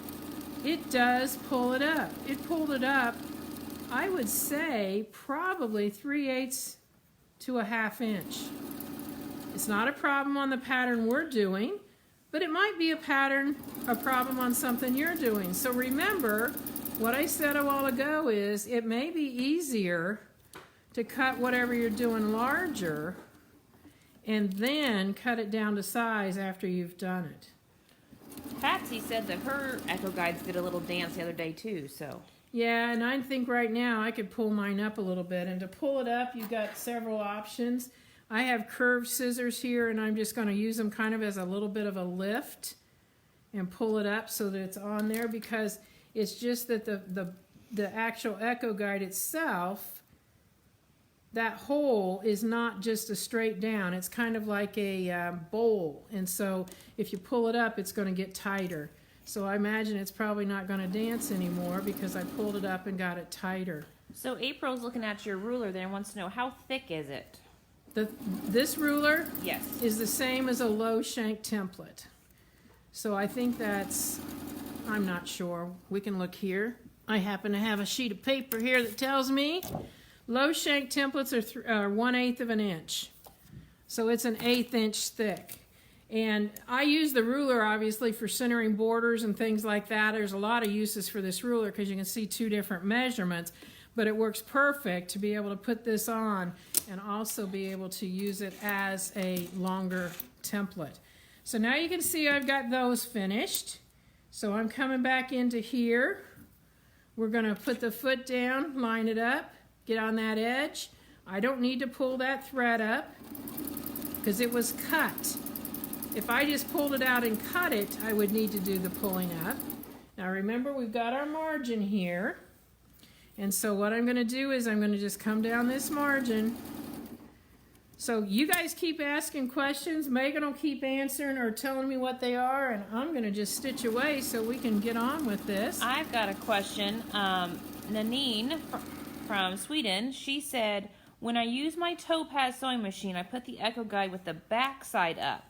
it does pull it up. It pulled it up, I would say, probably 3/8 to a 1/2 inch. It's not a problem on the pattern we're doing, but it might be a problem on something you're doing. So remember, what I said a while ago is it may be easier to cut whatever you're doing larger and then cut it down to size after you've done it. Patsy said that her Echo Guides did a little dance the other day too, so. Yeah, and I think right now I could pull mine up a little bit. And to pull it up, you've got several options. I have curved scissors here, and I'm just going to use them kind of as a little bit of a lift and pull it up so that it's on there, because it's just that the actual Echo Guide itself, that hole is not just a straight down. It's kind of like a bowl. And so if you pull it up, it's going to get tighter. So I imagine it's probably not going to dance anymore because I pulled it up and got it tighter. So April's looking at your ruler there and wants to know, how thick is it? This ruler Yes. is the same as a low shank template. So I think that's, I'm not sure. We can look here. I happen to have a sheet of paper here that tells me low shank templates are 1/8 of an inch. So it's an 1/8 inch thick. And I use the ruler obviously for centering borders and things like that. There's a lot of uses for this ruler because you can see two different measurements, but it works perfect to be able to put this on and also be able to use it as a longer template. So now you can see I've got those finished. So I'm coming back into here. We're going to put the foot down, line it up, get on that edge. I don't need to pull that thread up because it was cut. If I just pulled it out and cut it, I would need to do the pulling up. Now remember, we've got our margin here. And so what I'm going to do is I'm going to just come down this margin. So you guys keep asking questions. Megan will keep answering or telling me what they are, and I'm going to just stitch away so we can get on with this. I've got a question. Nanine from Sweden, she said, when I use my Topaz sewing machine, I put the Echo Guide with the back side up.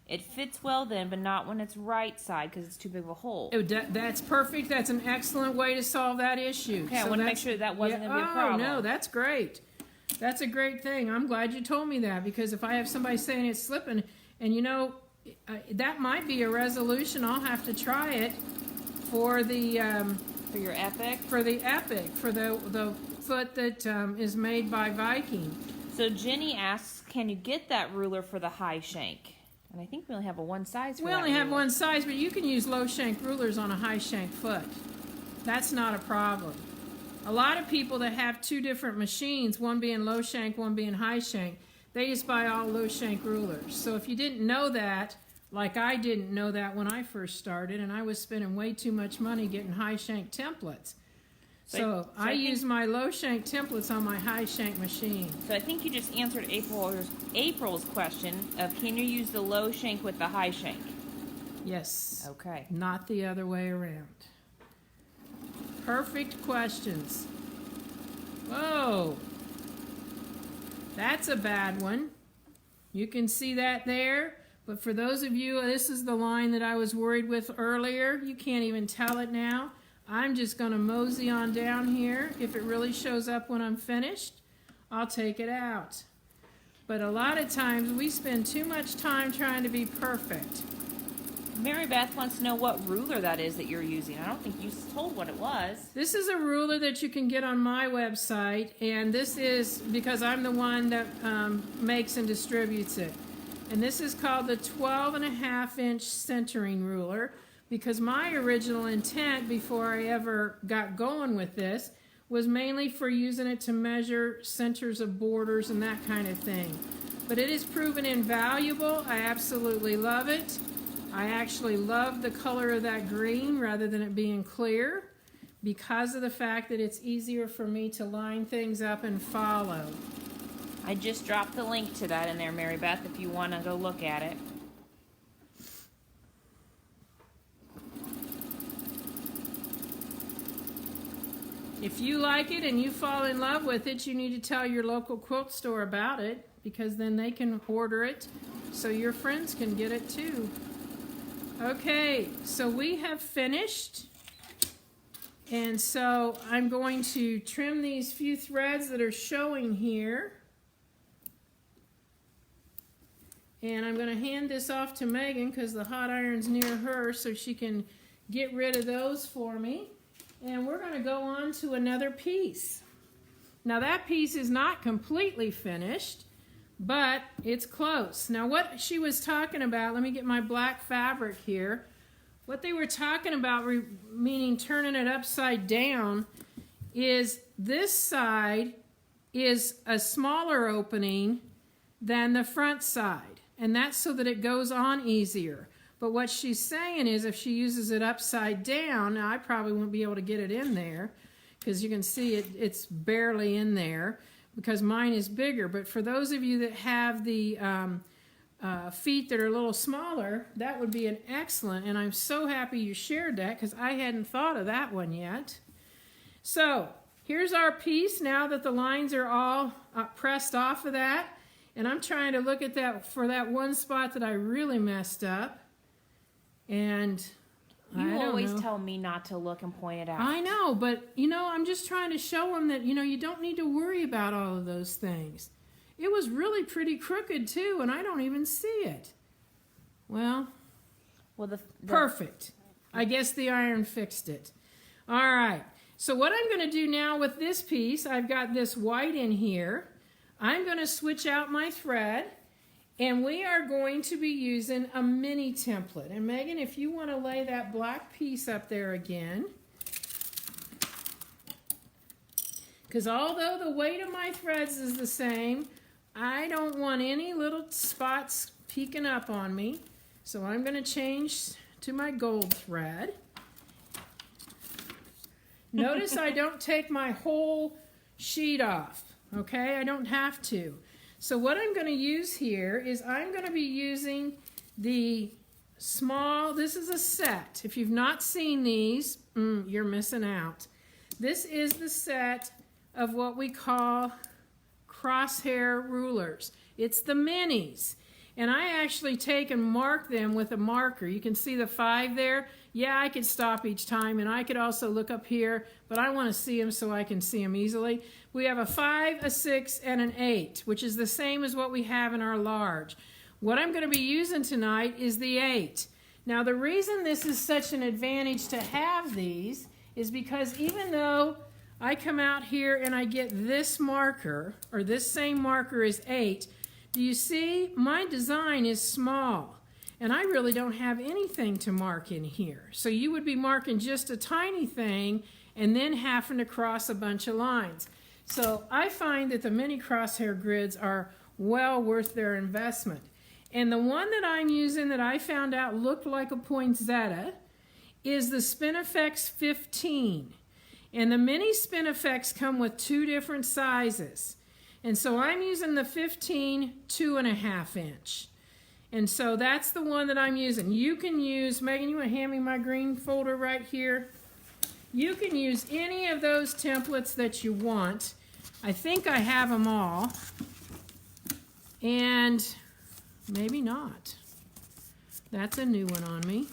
It fits well then, but not when it's right side because it's too big of a hole. Oh, that's perfect. That's an excellent way to solve that issue. Okay, I want to make sure that wasn't going to be a problem. Oh, no, that's great. That's a great thing. I'm glad you told me that, because if I have somebody saying it's slipping, and you know, that might be a resolution. I'll have to try it for the... for your Epic? For the Epic, for the foot that is made by Viking. So Jenny asks, can you get that ruler for the high shank? And I think we only have a one size for that. We only have ruler. one size, but you can use low shank rulers on a high shank foot. That's not a problem. A lot of people that have two different machines, one being low shank, one being high shank, they just buy all low shank rulers. So if you didn't know that, like I didn't know that when I first started, and I was spending way too much money getting high shank templates. So I use my low shank templates on my high shank machine. So I think you just answered April's question of, can you use the low shank with the high shank? Yes. Okay. Not the other way around. Perfect questions. Whoa. That's a bad one. You can see that there. But for those of you, this is the line that I was worried with earlier. You can't even tell it now. I'm just going to mosey on down here. If it really shows up when I'm finished, I'll take it out. But a lot of times we spend too much time trying to be perfect. Mary Beth wants to know what ruler that is that you're using. I don't think you told what it was. This is a ruler that you can get on my website, and this is because I'm the one that makes and distributes it. And this is called the 12.5-inch centering ruler, because my original intent before I ever got going with this was mainly for using it to measure centers of borders and that kind of thing. But it has proven invaluable. I absolutely love it. I actually love the color of that green rather than it being clear, because of the fact that it's easier for me to line things up and follow. I just dropped the link to that in there, Mary Beth, if you want to go look at it. If you like it and you fall in love with it, you need to tell your local quilt store about it, because then they can order it so your friends can get it too. Okay, so we have finished, and so I'm going to trim these few threads that are showing here, and I'm going to hand this off to Megan because the hot iron's near her, so she can get rid of those for me, and we're going to go on to another piece. Now that piece is not completely finished, but it's close. Now what she was talking about, let me get my black fabric here. What they were talking about, meaning turning it upside down, is this side is a smaller opening than the front side. And that's so that it goes on easier. But what she's saying is if she uses it upside down, now I probably won't be able to get it in there because you can see it's barely in there, because mine is bigger. But for those of you that have the feet that are a little smaller, that would be an excellent, and I'm so happy you shared that because I hadn't thought of that one yet. So here's our piece now that the lines are all pressed off of that, and I'm trying to look at that for that one spot that I really messed up, and You always tell me not to look and point it out. I know, but, I'm just trying to show them that, you don't need to worry about all of those things. It was really pretty crooked, too, and I don't even see it. Well, perfect. I guess the iron fixed it. All right. So what I'm going to do now with this piece, I've got this white in here. I'm going to switch out my thread. And we are going to be using a mini template. And Megan, if you want to lay that black piece up there again. Because although the weight of my threads is the same, I don't want any little spots peeking up on me. So I'm going to change to my gold thread. Notice I don't take my whole sheet off. Okay, I don't have to. So what I'm going to use here is I'm going to be using the small, this is a set. If you've not seen these, you're missing out. This is the set of what we call crosshair rulers. It's the minis. And I actually take and mark them with a marker. You can see the 5 there. Yeah, I could stop each time, and I could also look up here, but I want to see them so I can see them easily. We have a 5, a 6, and an 8, which is the same as what we have in our large. What I'm going to be using tonight is the 8. Now, the reason this is such an advantage to have these is because even though I come out here and I get this marker, or this same marker is 8, do you see my design is small? And I really don't have anything to mark in here. So you would be marking just a tiny thing and then having to cross a bunch of lines. So I find that the mini crosshair grids are well worth their investment. And the one that I'm using that I found out looked like a poinsettia is the Spinifex 15. And the mini Spinifex come with 2 different sizes. And so I'm using the 15 2.5 inch. And so that's the one that I'm using. You can use, Megan, you want to hand me my green folder right here? You can use any of those templates that you want. I think I have them all. And maybe not. That's a new one on me.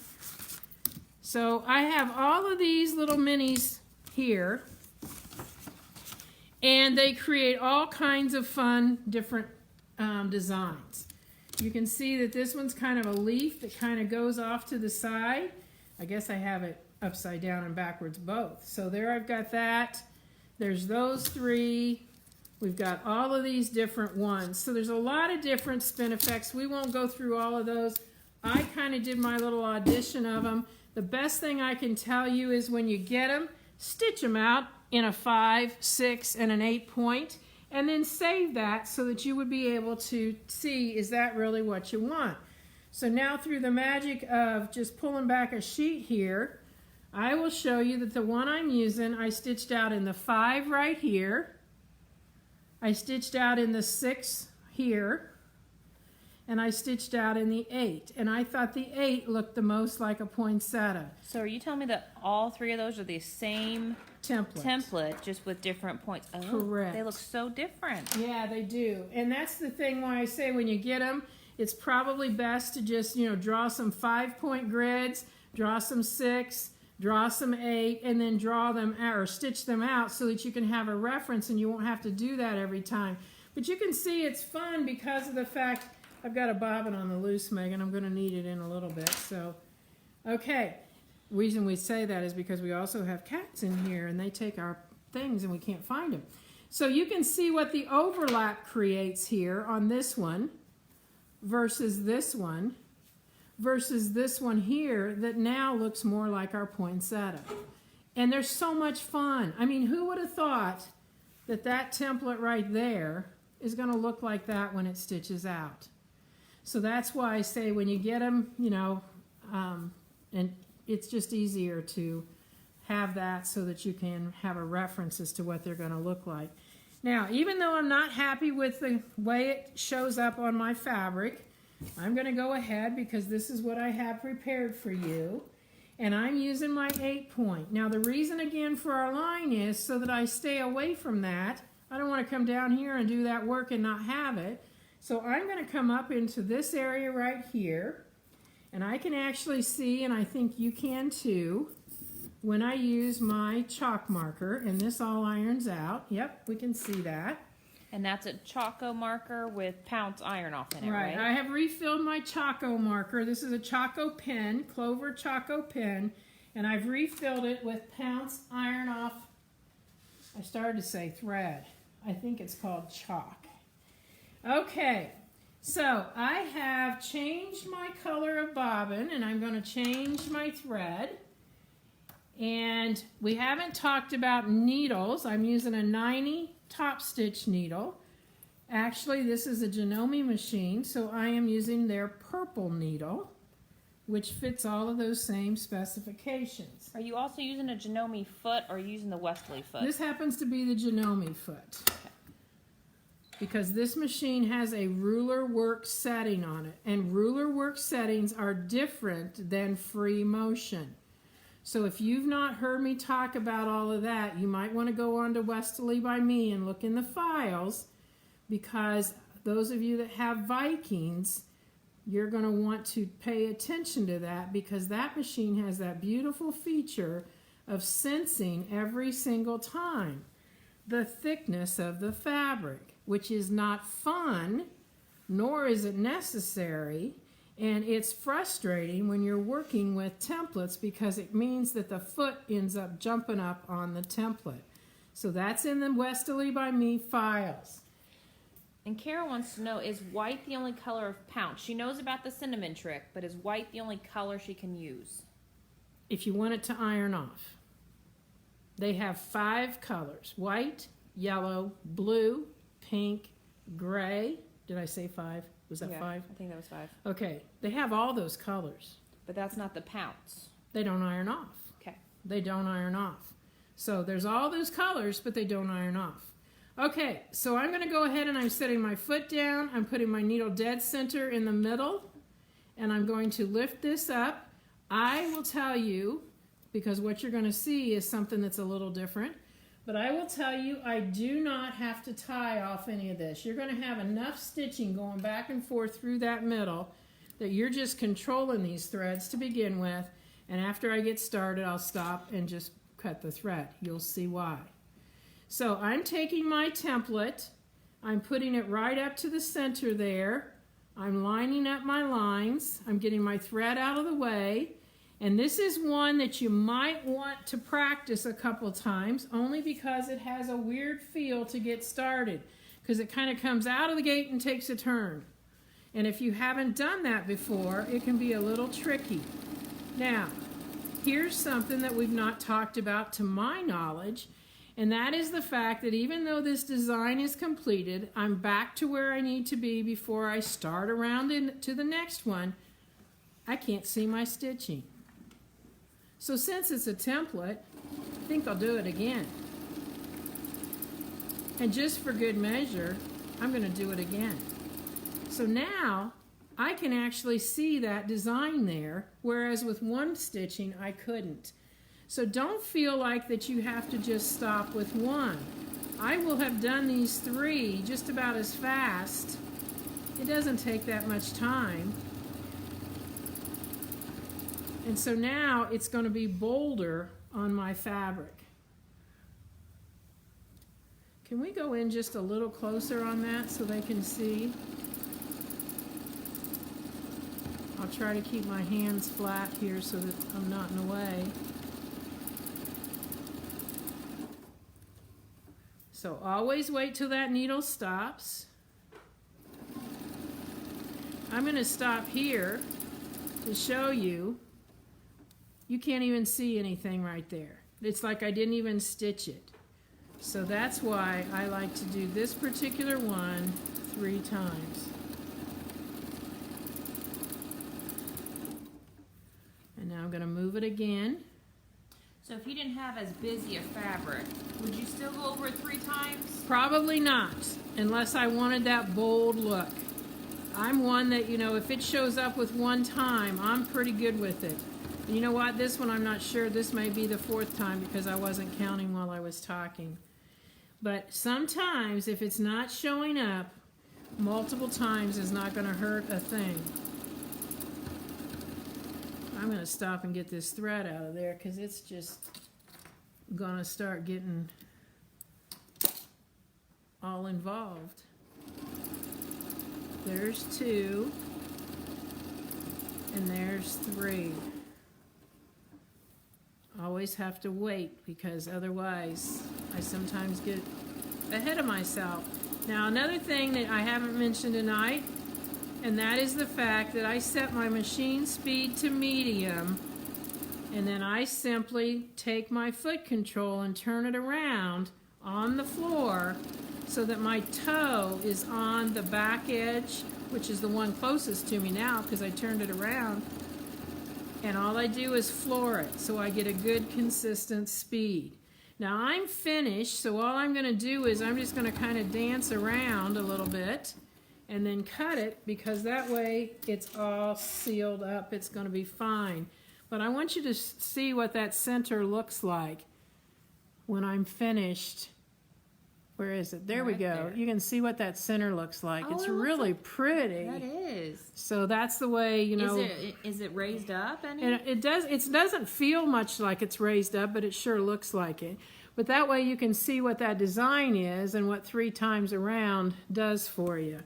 So I have all of these little minis here. And they create all kinds of fun, different designs. You can see that this one's kind of a leaf that kind of goes off to the side. I guess I have it upside down and backwards both. So there I've got that. There's those three. We've got all of these different ones. So there's a lot of different spin effects. We won't go through all of those. I kind of did my little audition of them. The best thing I can tell you is when you get them, stitch them out in a 5, 6, and an 8 point. And then save that so that you would be able to see, is that really what you want? So now through the magic of just pulling back a sheet here, I will show you that the one I'm using, I stitched out in the 5 right here. I stitched out in the 6 here. And I stitched out in the 8. And I thought the 8 looked the most like a poinsettia. So are you telling me that all three of those are the same template, just with different points? Oh, correct. They look so different. Yeah, they do. And that's the thing why I say when you get them, it's probably best to just, draw some 5-point grids, draw some 6, draw some 8, and then draw them out, or stitch them out so that you can have a reference and you won't have to do that every time. But you can see it's fun because of the fact I've got a bobbin on the loose, Megan. I'm going to need it in a little bit. So, okay. The reason we say that is because we also have cats in here and they take our things and we can't find them. So you can see what the overlap creates here on this one versus this one here that now looks more like our poinsettia. And they're so much fun. I mean, who would have thought that that template right there is going to look like that when it stitches out? So that's why I say when you get them, and it's just easier to have that so that you can have a reference as to what they're going to look like. Now, even though I'm not happy with the way it shows up on my fabric, I'm going to go ahead because this is what I have prepared for you. And I'm using my 8 point. Now, the reason again for our line is so that I stay away from that. I don't want to come down here and do that work and not have it. So I'm going to come up into this area right here. And I can actually see, and I think you can too, when I use my chalk marker, and this all irons out. Yep, we can see that. And that's a Choco marker with Pounce iron off in it, right? I have refilled my Choco marker. This is a Choco pen, Clover Choco pen, and I've refilled it with Pounce iron off. I started to say thread. I think it's called chalk. Okay, so I have changed my color of bobbin, and I'm going to change my thread. And we haven't talked about needles. I'm using a 90 top stitch needle. Actually, this is a Janome machine, so I am using their purple needle, which fits all of those same specifications. Are you also using a Janome foot or using the Westalee foot? This happens to be the Janome foot. Okay. Because this machine has a ruler work setting on it, and ruler work settings are different than free motion. So if you've not heard me talk about all of that, you might want to go on to Westalee by me and look in the files, because those of you that have Vikings, you're going to want to pay attention to that, because that machine has that beautiful feature of sensing every single time the thickness of the fabric, which is not fun, nor is it necessary. And it's frustrating when you're working with templates because it means that the foot ends up jumping up on the template. So that's in the Westalee by me files. And Kara wants to know, is white the only color of Pounce? She knows about the cinnamon trick, but is white the only color she can use? If you want it to iron off. They have 5 colors: white, yellow, blue, pink, gray. Did I say 5? Was that 5? I think that was 5. Okay, they have all those colors. But that's not the Pounce. They don't iron off. Okay. They don't iron off. So there's all those colors, but they don't iron off. Okay, so I'm going to go ahead and I'm setting my foot down. I'm putting my needle dead center in the middle, and I'm going to lift this up. I will tell you, because what you're going to see is something that's a little different, but I will tell you I do not have to tie off any of this. You're going to have enough stitching going back and forth through that middle that you're just controlling these threads to begin with, and after I get started I'll stop and just cut the thread. You'll see why. So I'm taking my template, I'm putting it right up to the center there I'm lining up my lines. I'm getting my thread out of the way. And this is one that you might want to practice a couple times, only because it has a weird feel to get started, because it kind of comes out of the gate and takes a turn. And if you haven't done that before, it can be a little tricky. Now, here's something that we've not talked about to my knowledge, and that is the fact that even though this design is completed, I'm back to where I need to be before I start around into the next one. I can't see my stitching. So since it's a template, I think I'll do it again. And just for good measure, I'm going to do it again. So now I can actually see that design there, whereas with one stitching I couldn't. So don't feel like that you have to just stop with one. I will have done these three just about as fast. It doesn't take that much time. And so now it's going to be bolder on my fabric. Can we go in just a little closer on that so they can see? I'll try to keep my hands flat here so that I'm not in the way. So always wait till that needle stops. I'm going to stop here to show you. You can't even see anything right there. It's like I didn't even stitch it. So that's why I like to do this particular one 3 times. And now I'm going to move it again. So if you didn't have as busy a fabric, would you still go over it 3 times? Probably not, unless I wanted that bold look. I'm one that, you know, if it shows up with one time, I'm pretty good with it. You know what? This one I'm not sure. This may be the 4th time because I wasn't counting while I was talking. But sometimes if it's not showing up, multiple times is not going to hurt a thing. I'm going to stop and get this thread out of there because it's just going to start getting all involved. There's 2 and there's 3. Always have to wait because otherwise I sometimes get ahead of myself. Now another thing that I haven't mentioned tonight, and that is the fact that I set my machine speed to medium, and then I simply take my foot control and turn it around on the floor so that my toe is on the back edge, which is the one closest to me now because I turned it around. And all I do is floor it so I get a good consistent speed. Now I'm finished, so all I'm going to do is I'm just going to kind of dance around a little bit and then cut it, because that way it's all sealed up. It's going to be fine. But I want you to see what that center looks like when I'm finished. Where is it? There we go. There. You can see what that center looks like. Oh, it's it looks really like, pretty. That is. So that's the way, you know. Is it raised up any? And it doesn't feel much like it's raised up, but it sure looks like it. But that way you can see what that design is and what 3 times around does for you.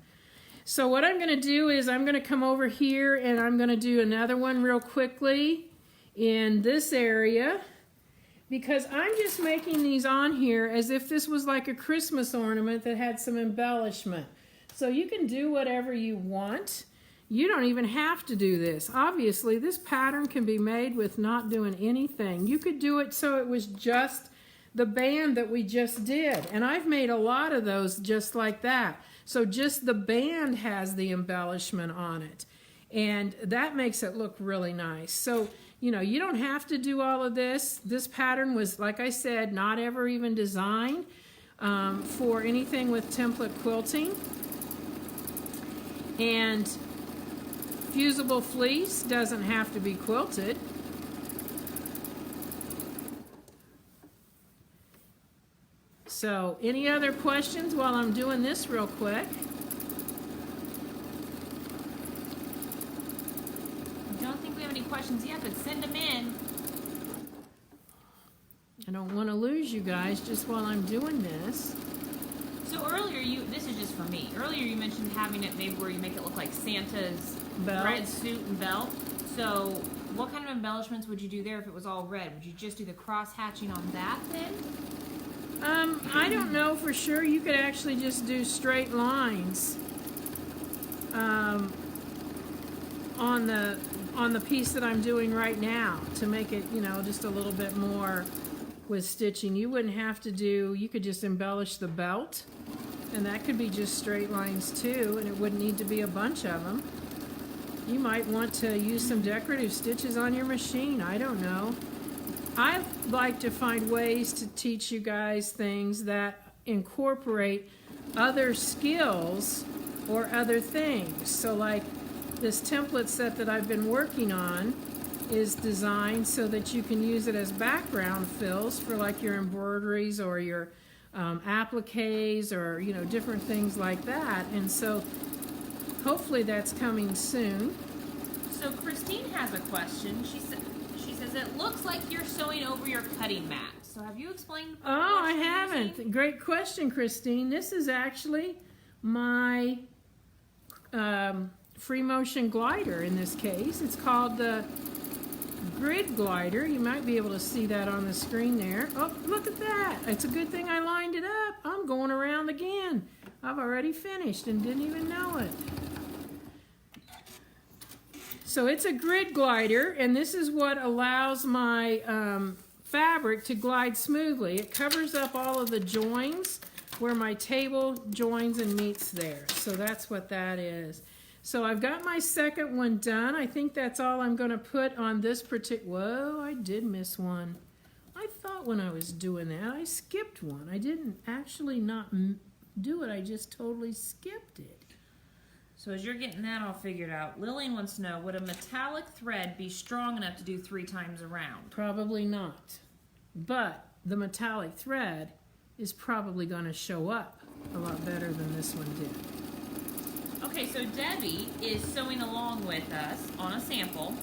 So what I'm going to do is I'm going to come over here and I'm going to do another one real quickly in this area, because I'm just making these on here as if this was like a Christmas ornament that had some embellishment. So you can do whatever you want. You don't even have to do this. Obviously, this pattern can be made with not doing anything. You could do it so it was just the band that we just did. And I've made a lot of those just like that. So just the band has the embellishment on it. And that makes it look really nice. So, you know, you don't have to do all of this. This pattern was, like I said, not ever even designed for anything with template quilting. And fusible fleece doesn't have to be quilted. So, any other questions while I'm doing this real quick? I don't think we have any questions yet, but send them in. I don't want to lose you guys just while I'm doing this. So earlier, this is just for me. Earlier you mentioned having it maybe where you make it look like Santa's Belt. red suit and belt. So what kind of embellishments would you do there if it was all red? Would you just do the cross hatching on that then? I don't know for sure. You could actually just do straight lines on the piece that I'm doing right now to make it, you know, just a little bit more with stitching. You wouldn't have to do, you could just embellish the belt, and that could be just straight lines too, and it wouldn't need to be a bunch of them. You might want to use some decorative stitches on your machine. I don't know. I like to find ways to teach you guys things that incorporate other skills or other things. So like this template set that I've been working on is designed so that you can use it as background fills for like your embroideries or your appliques or, you know, different things like that. And so hopefully that's coming soon. So Christine has a question. She says it looks like you're sewing over your cutting mat. So have you explained? Oh, I haven't. Using? Great question, Christine. This is actually my free motion glider in this case. It's called the Grid Glider. You might be able to see that on the screen there. Oh, look at that. It's a good thing I lined it up. I'm going around again. I've already finished and didn't even know it. So it's a grid glider, and this is what allows my fabric to glide smoothly. It covers up all of the joins where my table joins and meets there. So that's what that is. So I've got my second one done. I think that's all I'm going to put on this particular... Whoa, I did miss one. I thought when I was doing that, I skipped one. I didn't actually not do it. I just totally skipped it. So as you're getting that all figured out, Lillian wants to know, would a metallic thread be strong enough to do 3 times around? Probably not. But the metallic thread is probably going to show up a lot better than this one did. Okay, so Debbie is sewing along with us on a sample,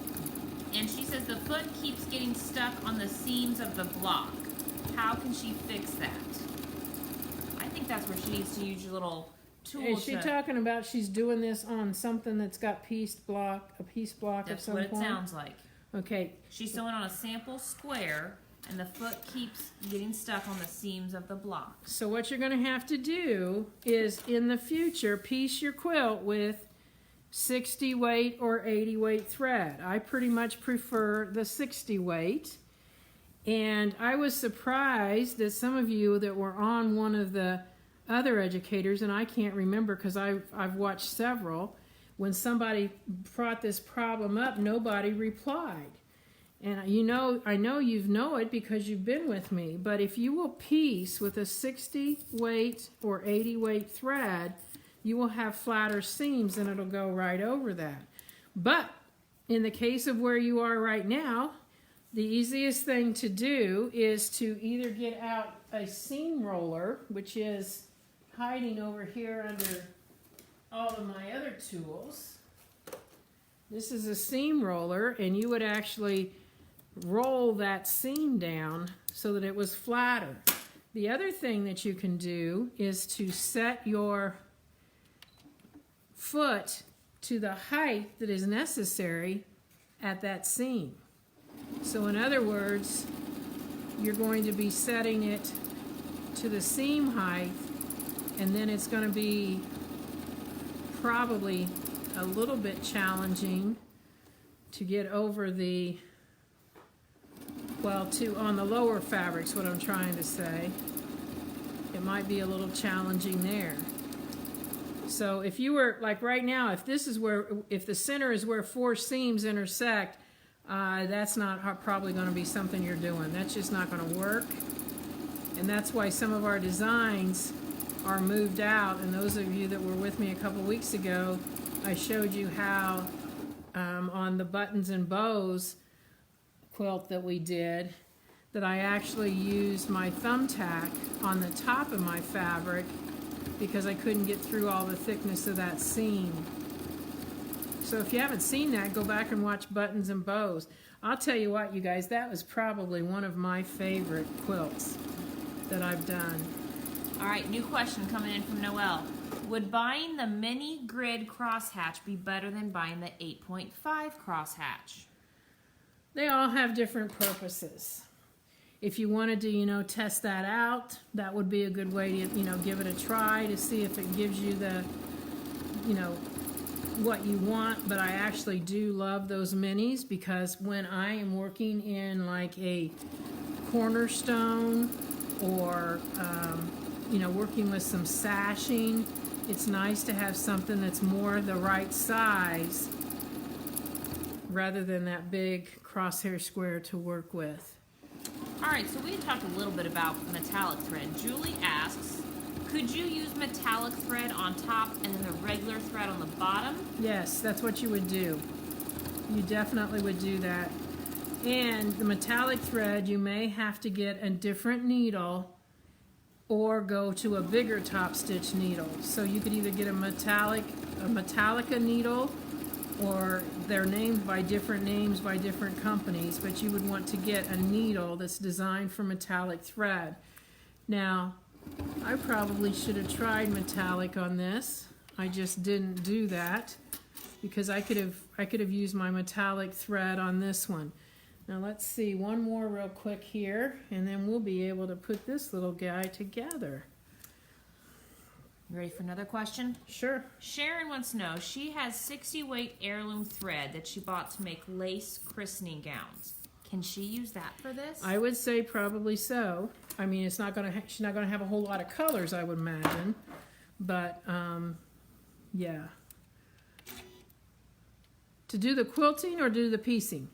and she says the foot keeps getting stuck on the seams of the block. How can she fix that? I think that's where she needs to use your little tool. Is she talking about she's doing this on something that's got a piece block That's of some what point? it sounds like. Okay. She's sewing on a sample square, and the foot keeps getting stuck on the seams of the block. So what you're going to have to do is, in the future, piece your quilt with 60 weight or 80 weight thread. I pretty much prefer the 60 weight. And I was surprised that some of you that were on one of the other educators, and I can't remember because I've watched several, when somebody brought this problem up, nobody replied. And you know, I know you know it because you've been with me, but if you will piece with a 60 weight or 80 weight thread, you will have flatter seams and it'll go right over that. But in the case of where you are right now, the easiest thing to do is to either get out a seam roller, which is hiding over here under all of my other tools. This is a seam roller, and you would actually roll that seam down so that it was flatter. The other thing that you can do is to set your foot to the height that is necessary at that seam. So in other words, you're going to be setting it to the seam height, and then it's going to be probably a little bit challenging to get over the, well, on the lower fabrics, what I'm trying to say. It might be a little challenging there. So if you were, like right now, if the center is where 4 seams intersect, that's not probably going to be something you're doing. That's just not going to work. And that's why some of our designs are moved out. And those of you that were with me a couple weeks ago, I showed you how on the buttons and bows quilt that we did, that I actually used my thumbtack on the top of my fabric because I couldn't get through all the thickness of that seam. So if you haven't seen that, go back and watch Buttons and Bows. I'll tell you what, you guys, that was probably one of my favorite quilts that I've done. All right, new question coming in from Noelle. Would buying the mini grid crosshatch be better than buying the 8.5 crosshatch? They all have different purposes. If you wanted to, test that out, that would be a good way to, give it a try to see if it gives you the, what you want. But I actually do love those minis because when I am working in like a cornerstone or, working with some sashing, it's nice to have something that's more the right size rather than that big crosshair square to work with. All right, so we talked a little bit about metallic thread. Julie asks, could you use metallic thread on top and then the regular thread on the bottom? Yes, that's what you would do. You definitely would do that. And the metallic thread, you may have to get a different needle or go to a bigger top stitch needle. So you could either get a Metallica needle, or they're named by different names by different companies, but you would want to get a needle that's designed for metallic thread. Now, I probably should have tried metallic on this. I just didn't do that because I could have used my metallic thread on this one. Now let's see one more real quick here, and then we'll be able to put this little guy together. You ready for another question? Sure. Sharon wants to know, she has 60 weight heirloom thread that she bought to make lace christening gowns. Can she use that for this? I would say probably so. I mean, she's not gonna have a whole lot of colors, I would imagine, but yeah. To do the quilting or do the piecing?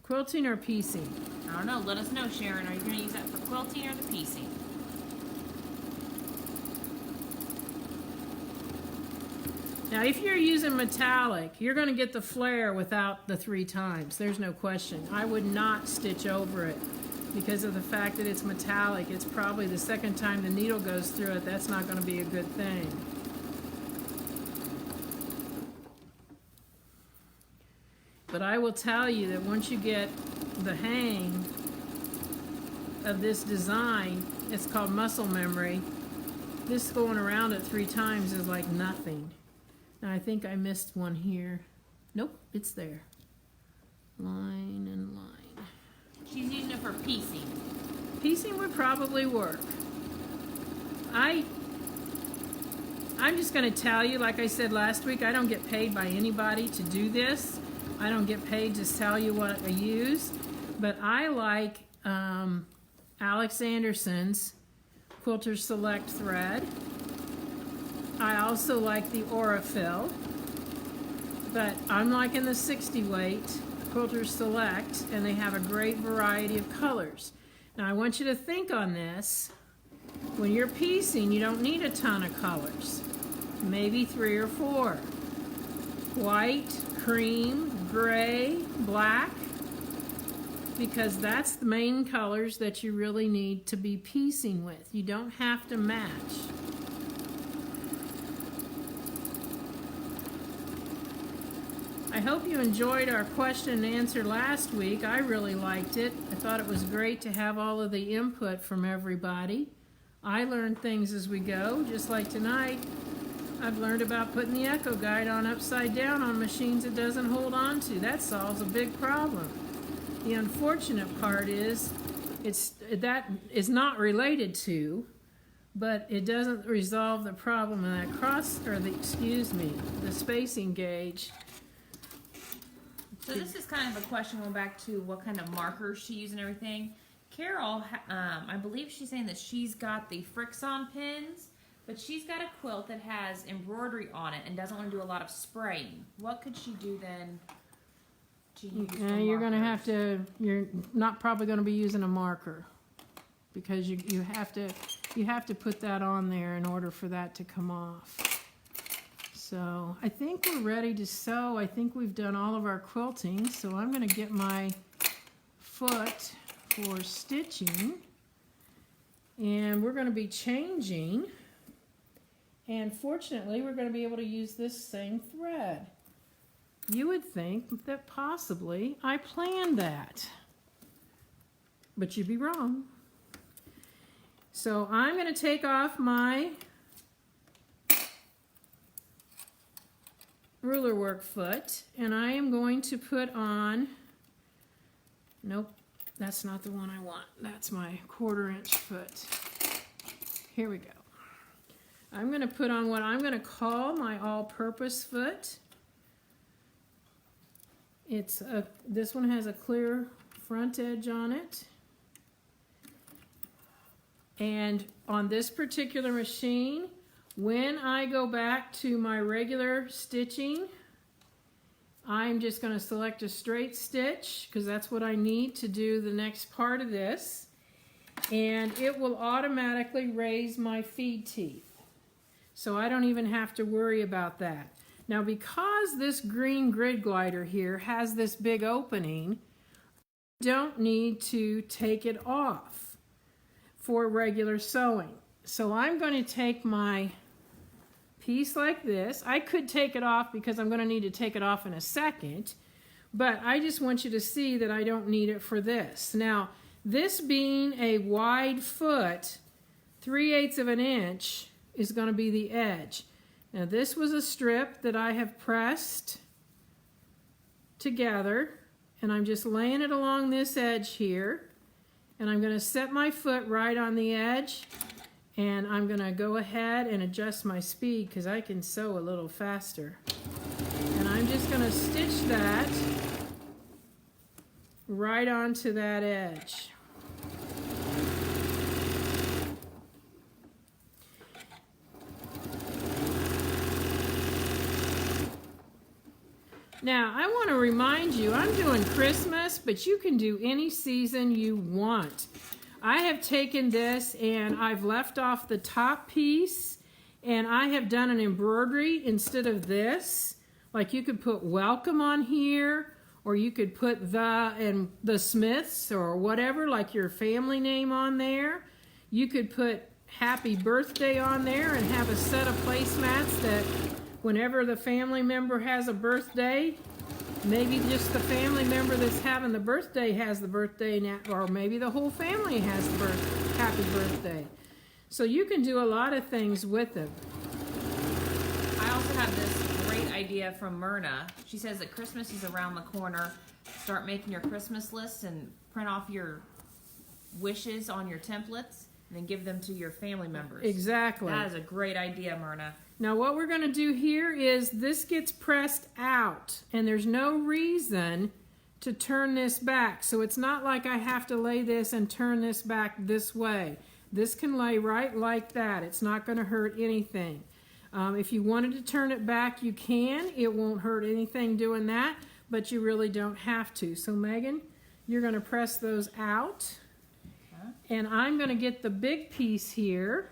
Quilting or piecing? I don't know. Let us know, Sharon. Are you going to use that for quilting or the piecing? Now, if you're using metallic, you're going to get the flare without the 3 times. There's no question. I would not stitch over it because of the fact that it's metallic. It's probably the second time the needle goes through it. That's not going to be a good thing. But I will tell you that once you get the hang of this design, it's called muscle memory. This going around it 3 times is like nothing. Now I think I missed one here. Nope, it's there. Line and line. She's using it for piecing. Piecing would probably work. I'm just going to tell you, like I said last week, I don't get paid by anybody to do this. I don't get paid to tell you what I use, but I like Alex Anderson's Quilter Select thread. I also like the Aurifil, but I'm liking the 60 weight Quilter Select, and they have a great variety of colors. Now I want you to think on this. When you're piecing, you don't need a ton of colors, maybe 3 or 4. White, cream, gray, black, because that's the main colors that you really need to be piecing with. You don't have to match. I hope you enjoyed our question and answer last week. I really liked it. I thought it was great to have all of the input from everybody. I learned things as we go, just like tonight. I've learned about putting the echo guide on upside down on machines it doesn't hold on to. That solves a big problem. The unfortunate part is that is not related to, but it doesn't resolve the problem of that the spacing gauge. So this is kind of a question going back to what kind of markers she used and everything. Carol, I believe she's saying that she's got the Frixon pins, but she's got a quilt that has embroidery on it and doesn't want to do a lot of spraying. What could she do then to use for markers? You're going to have to, you're not probably going to be using a marker because you have to put that on there in order for that to come off. So I think we're ready to sew. I think we've done all of our quilting, so I'm going to get my foot for stitching, and we're going to be changing. And fortunately, we're going to be able to use this same thread. You would think that possibly I planned that, but you'd be wrong. So I'm going to take off my ruler work foot, and I am going to put on, nope, that's not the one I want. That's my 1/4 inch foot. Here we go. I'm going to put on what I'm going to call my all-purpose foot. This one has a clear front edge on it. And on this particular machine, when I go back to my regular stitching, I'm just going to select a straight stitch because that's what I need to do the next part of this. And it will automatically raise my feed teeth. So I don't even have to worry about that. Now because this green grid glider here has this big opening, you don't need to take it off for regular sewing. So I'm going to take my piece like this. I could take it off because I'm going to need to take it off in a second, but I just want you to see that I don't need it for this. Now, this being a wide foot, 3/8 of an inch is going to be the edge. Now, this was a strip that I have pressed together, and I'm just laying it along this edge here, and I'm going to set my foot right on the edge. And I'm going to go ahead and adjust my speed because I can sew a little faster. And I'm just going to stitch that right onto that edge. Now, I want to remind you, I'm doing Christmas, but you can do any season you want. I have taken this and I've left off the top piece and I have done an embroidery instead of this. Like you could put welcome on here, or you could put the Smiths or whatever, like your family name on there. You could put happy birthday on there and have a set of placemats that whenever the family member has a birthday, maybe just the family member that's having the birthday has the birthday, or maybe the whole family has the happy birthday. So you can do a lot of things with it. I also have this great idea from Myrna. She says that Christmas is around the corner. Start making your Christmas lists and print off your wishes on your templates and then give them to your family members. Exactly. That is a great idea, Myrna. Now what we're going to do here is this gets pressed out and there's no reason to turn this back. So it's not like I have to lay this and turn this back this way. This can lay right like that. It's not going to hurt anything. If you wanted to turn it back, you can. It won't hurt anything doing that, but you really don't have to. So Megan, you're going to press those out. And I'm going to get the big piece here.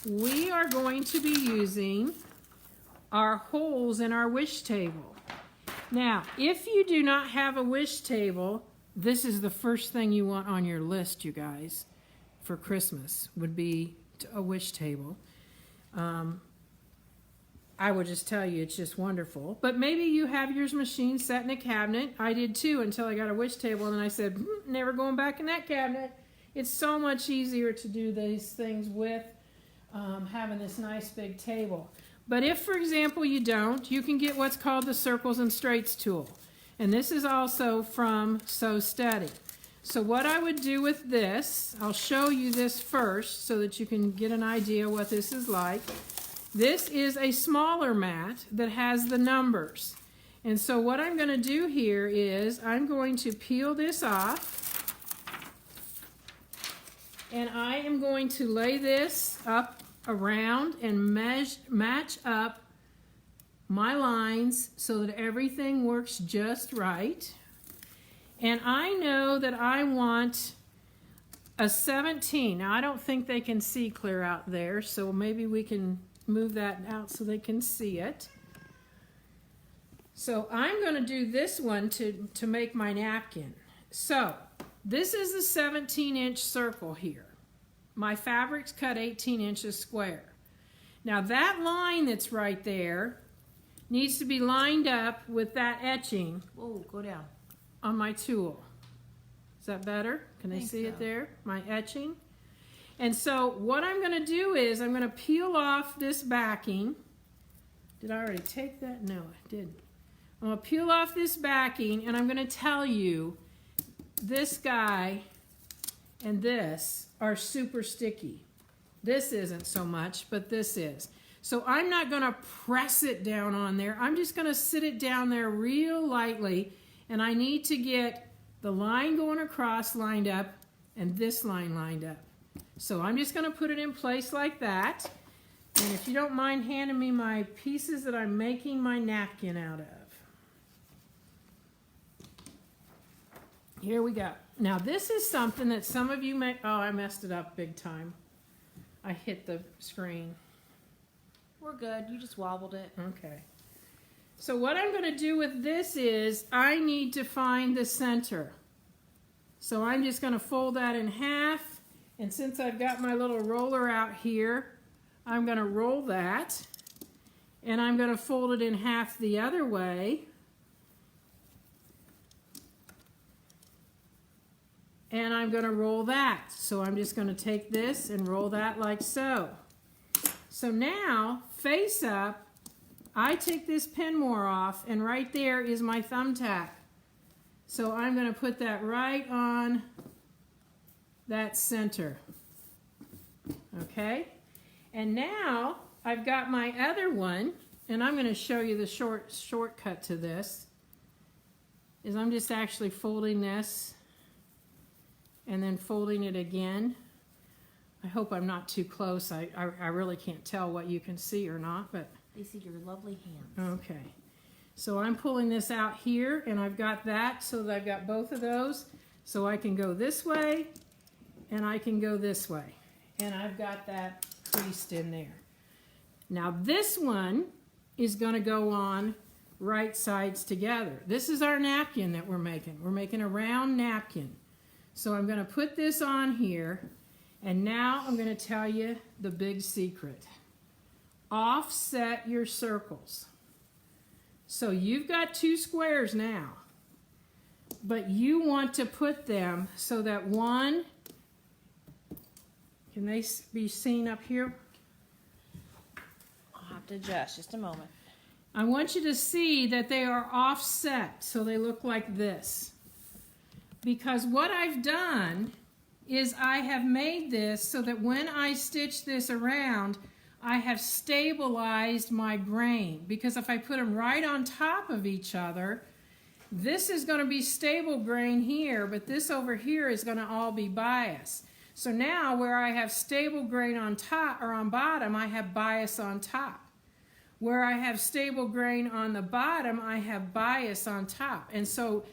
We are going to be using our holes in our wish table. Now, if you do not have a wish table, this is the first thing you want on your list, you guys, for Christmas, would be a wish table. I would just tell you it's just wonderful. But maybe you have your machine set in a cabinet. I did too until I got a wish table, and then I said, never going back in that cabinet. It's so much easier to do these things with having this nice big table. But if, for example, you don't, you can get what's called the Circles and Straights tool. And this is also from Sew Steady. So what I would do with this, I'll show you this first so that you can get an idea what this is like. This is a smaller mat that has the numbers. And so what I'm going to do here is I'm going to peel this off. And I am going to lay this up around and match up my lines so that everything works just right. And I know that I want a 17. Now I don't think they can see clear out there, so maybe we can move that out so they can see it. So I'm going to do this one to make my napkin. So this is the 17-inch circle here. My fabric's cut 18 inches square. Now that line that's right there needs to be lined up with that etching. Whoa, go down. On my tool. Is that better? Can they see so. it there? My etching. And so what I'm going to do is I'm going to peel off this backing Did I already take that? No, I didn't. I'm going to peel off this backing, and I'm going to tell you this guy and this are super sticky. This isn't so much, but this is. So I'm not going to press it down on there. I'm just going to sit it down there real lightly, and I need to get the line going across lined up and this line lined up. So I'm just going to put it in place like that. And if you don't mind handing me my pieces that I'm making my napkin out of. Here we go. Now this is something that some of you may, oh, I messed it up big time. I hit the screen. We're good. You just wobbled it. Okay. So what I'm going to do with this is I need to find the center. So I'm just going to fold that in half. And since I've got my little roller out here, I'm going to roll that. And I'm going to fold it in half the other way. And I'm going to roll that. So I'm just going to take this and roll that like so. So now, face up, I take this pin more off, and right there is my thumbtack. So I'm going to put that right on that center. Okay? And now I've got my other one, and I'm going to show you the shortcut to this, is I'm just actually folding this and then folding it again. I hope I'm not too close. I really can't tell what you can see or not, but They see your lovely hands. okay. So I'm pulling this out here, and I've got that so that I've got both of those. So I can go this way, and I can go this way. And I've got that creased in there. Now this one is going to go on right sides together. This is our napkin that we're making. We're making a round napkin. So I'm going to put this on here, and now I'm going to tell you the big secret. Offset your circles. So you've got two squares now, but you want to put them so that one, can they be seen up here? I'll have to adjust just a moment. I want you to see that they are offset so they look like this. Because what I've done is I have made this so that when I stitch this around, I have stabilized my grain. Because if I put them right on top of each other, this is going to be stable grain here, but this over here is going to all be bias. So now where I have stable grain on top or on bottom, I have bias on top. Where I have stable grain on the bottom, I have bias on top. And so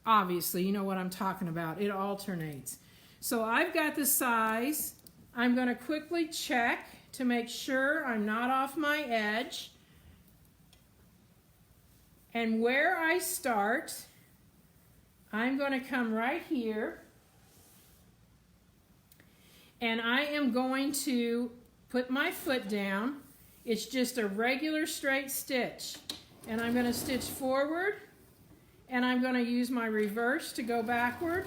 obviously, you know what I'm talking about. It alternates. So I've got the size. I'm going to quickly check to make sure I'm not off my edge. And where I start, I'm going to come right here. And I am going to put my foot down. It's just a regular straight stitch. And I'm going to stitch forward. And I'm going to use my reverse to go backward.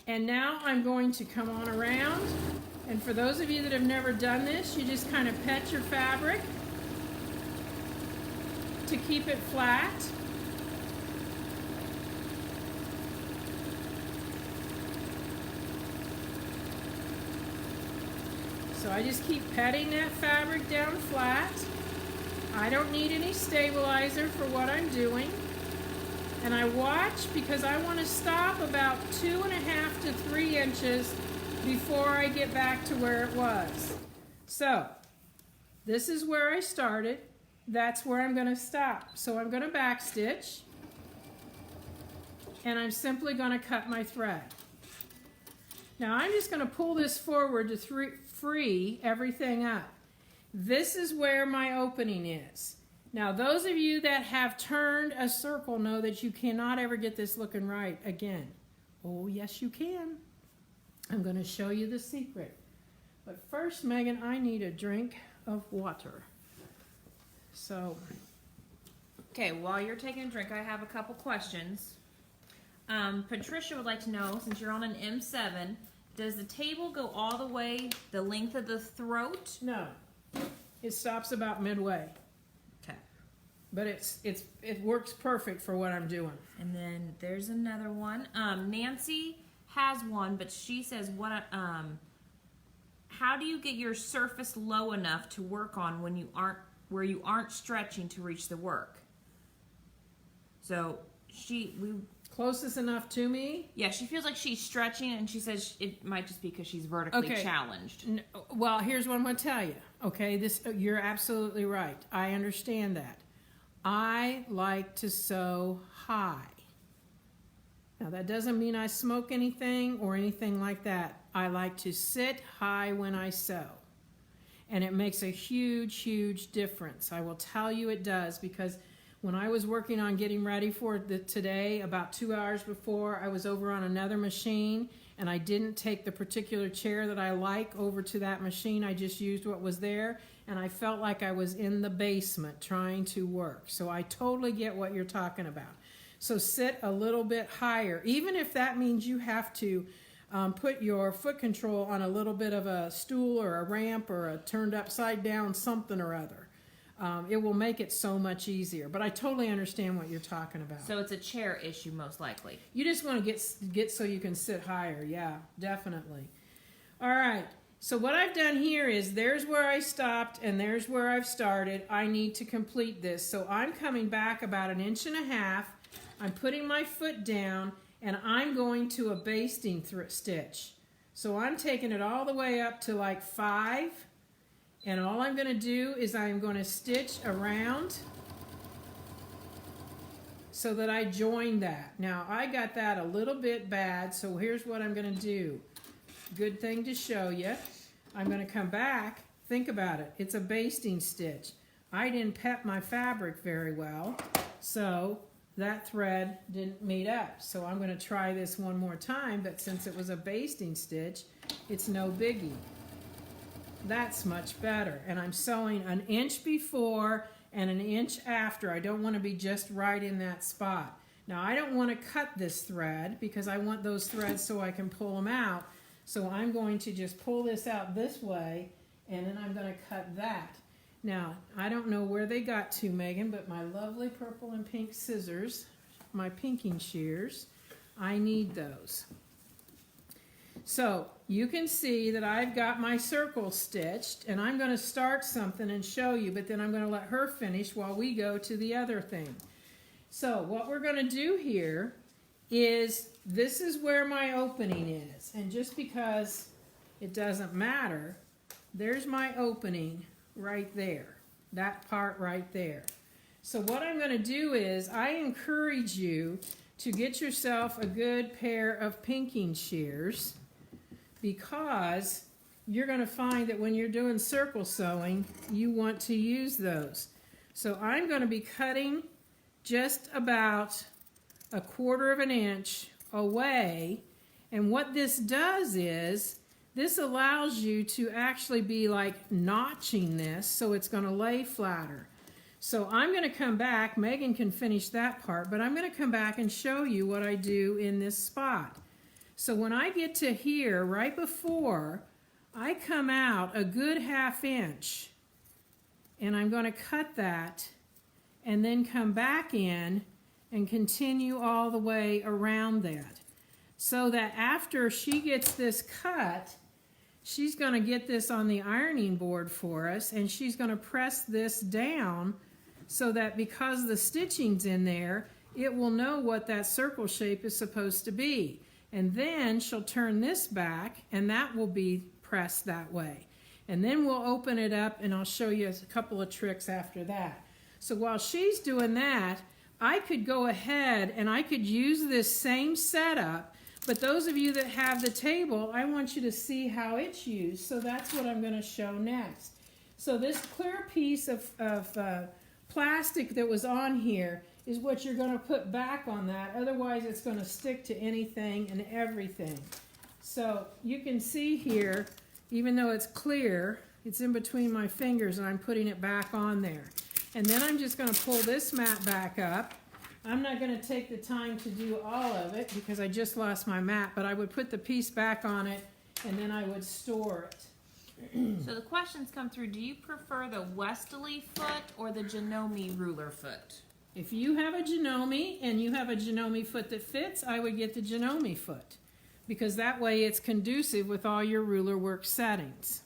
And now I'm going to come on around. And for those of you that have never done this, you just kind of pet your fabric to keep it flat. So I just keep petting that fabric down flat. I don't need any stabilizer for what I'm doing. And I watch because I want to stop about 2.5 to 3 inches before I get back to where it was. So this is where I started. That's where I'm going to stop. So I'm going to back stitch, and I'm simply going to cut my thread. Now I'm just going to pull this forward to free everything up. This is where my opening is. Now those of you that have turned a circle know that you cannot ever get this looking right again. Oh yes you can. I'm going to show you the secret. But first, Megan, I need a drink of water. So, Okay, while you're taking a drink, I have a couple questions. Patricia would like to know, since you're on an M7, does the table go all the way the length of the throat? no. It stops about midway. Okay. But it works perfect for what I'm doing. And then there's another one. Nancy has one, but she says, how do you get your surface low enough to work on when you aren't stretching to reach the work? So closest enough to me? Yeah, she feels like she's stretching, and she says it might just be because she's vertically challenged. Well, here's what I'm going to tell you. Okay, you're absolutely right. I understand that. I like to sew high. Now, that doesn't mean I smoke anything or anything like that. I like to sit high when I sew. And it makes a huge, huge difference. I will tell you it does, because when I was working on getting ready for today, about 2 hours before, I was over on another machine, and I didn't take the particular chair that I like over to that machine. I just used what was there, and I felt like I was in the basement trying to work. So I totally get what you're talking about. So sit a little bit higher, even if that means you have to put your foot control on a little bit of a stool or a ramp or a turned upside down something or other. It will make it so much easier. But I totally understand what you're talking about. So it's a chair issue, most likely. You just want to get so you can sit higher. Yeah, definitely. All right. So what I've done here is there's where I stopped and there's where I've started. I need to complete this. So I'm coming back about 1.5 inches. I'm putting my foot down, and I'm going to a basting stitch. So I'm taking it all the way up to like 5. And all I'm going to do is I'm going to stitch around so that I join that. Now, I got that a little bit bad, so here's what I'm going to do. Good thing to show you. I'm going to come back. Think about it. It's a basting stitch. I didn't pep my fabric very well, so that thread didn't meet up. So I'm going to try this one more time, but since it was a basting stitch, it's no biggie. That's much better. And I'm sewing 1 inch before and 1 inch after. I don't want to be just right in that spot. Now, I don't want to cut this thread because I want those threads so I can pull them out. So I'm going to just pull this out this way, and then I'm going to cut that. Now, I don't know where they got to, Megan, but my lovely purple and pink scissors, my pinking shears, I need those. So you can see that I've got my circle stitched, and I'm going to start something and show you, but then I'm going to let her finish while we go to the other thing. So what we're going to do here is, this is where my opening is, and just because it doesn't matter, there's my opening right there, that part right there. So what I'm going to do is, I encourage you to get yourself a good pair of pinking shears, because you're going to find that when you're doing circle sewing, you want to use those. So I'm going to be cutting just about 1/4 inch away, and what this does is, this allows you to actually be like notching this so it's going to lay flatter. So I'm going to come back, Megan can finish that part, but I'm going to come back and show you what I do in this spot. So when I get to here, right before, I come out a good 1/2 inch, and I'm going to cut that, and then come back in and continue all the way around that. So that after she gets this cut, she's going to get this on the ironing board for us, and she's going to press this down so that because the stitching's in there, it will know what that circle shape is supposed to be. And then she'll turn this back, and that will be pressed that way. And then we'll open it up, and I'll show you a couple of tricks after that. So while she's doing that, I could go ahead and I could use this same setup, but those of you that have the table, I want you to see how it's used. So that's what I'm going to show next. So this clear piece of plastic that was on here is what you're going to put back on that. Otherwise, it's going to stick to anything and everything. So you can see here, even though it's clear, it's in between my fingers, and I'm putting it back on there. And then I'm just going to pull this mat back up. I'm not going to take the time to do all of it because I just lost my mat, but I would put the piece back on it, and then I would store it. So the questions come through, do you prefer the Westalee foot or the Janome ruler foot? If you have a Janome and you have a Janome foot that fits, I would get the Janome foot, because that way it's conducive with all your ruler work settings.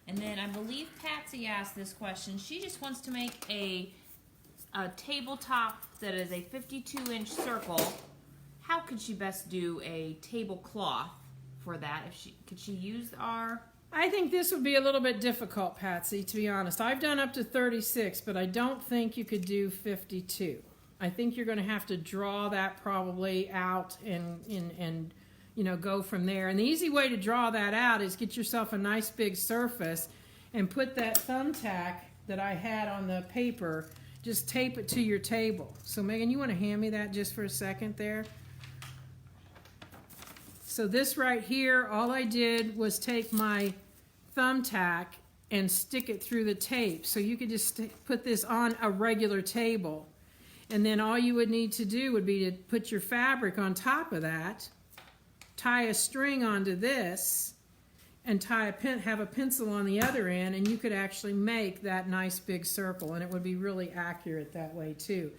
And then I believe Patsy asked this question. She just wants to make a tabletop that is a 52-inch circle. How could she best do a tablecloth for that? Could she use our... I think this would be a little bit difficult, Patsy, to be honest. I've done up to 36, but I don't think you could do 52. I think you're going to have to draw that probably out and you know, go from there. And the easy way to draw that out is get yourself a nice big surface and put that thumbtack that I had on the paper, just tape it to your table. So Megan, you want to hand me that just for a second there? So this right here, all I did was take my thumbtack and stick it through the tape. So you could just put this on a regular table. And then all you would need to do would be to put your fabric on top of that, tie a string onto this, and have a pencil on the other end, and you could actually make that nice big circle, and it would be really accurate that way too.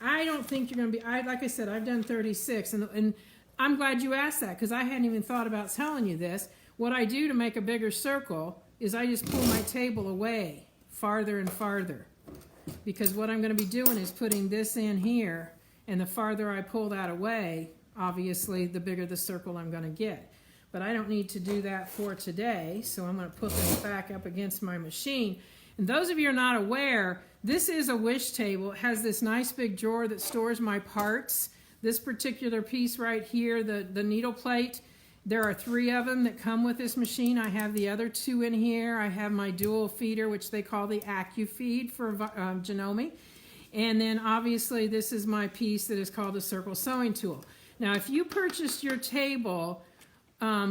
I don't think you're going to be, like I said, I've done 36, and I'm glad you asked that, because I hadn't even thought about telling you this. What I do to make a bigger circle is I just pull my table away farther and farther, because what I'm going to be doing is putting this in here, and the farther I pull that away, obviously the bigger the circle I'm going to get. But I don't need to do that for today, so I'm going to put this back up against my machine. And those of you who are not aware, this is a wish table. It has this nice big drawer that stores my parts. This particular piece right here, the needle plate, there are 3 of them that come with this machine. I have the other 2 in here. I have my dual feeder, which they call the AccuFeed for Janome. And then obviously this is my piece that is called a circle sewing tool. Now if you purchased your table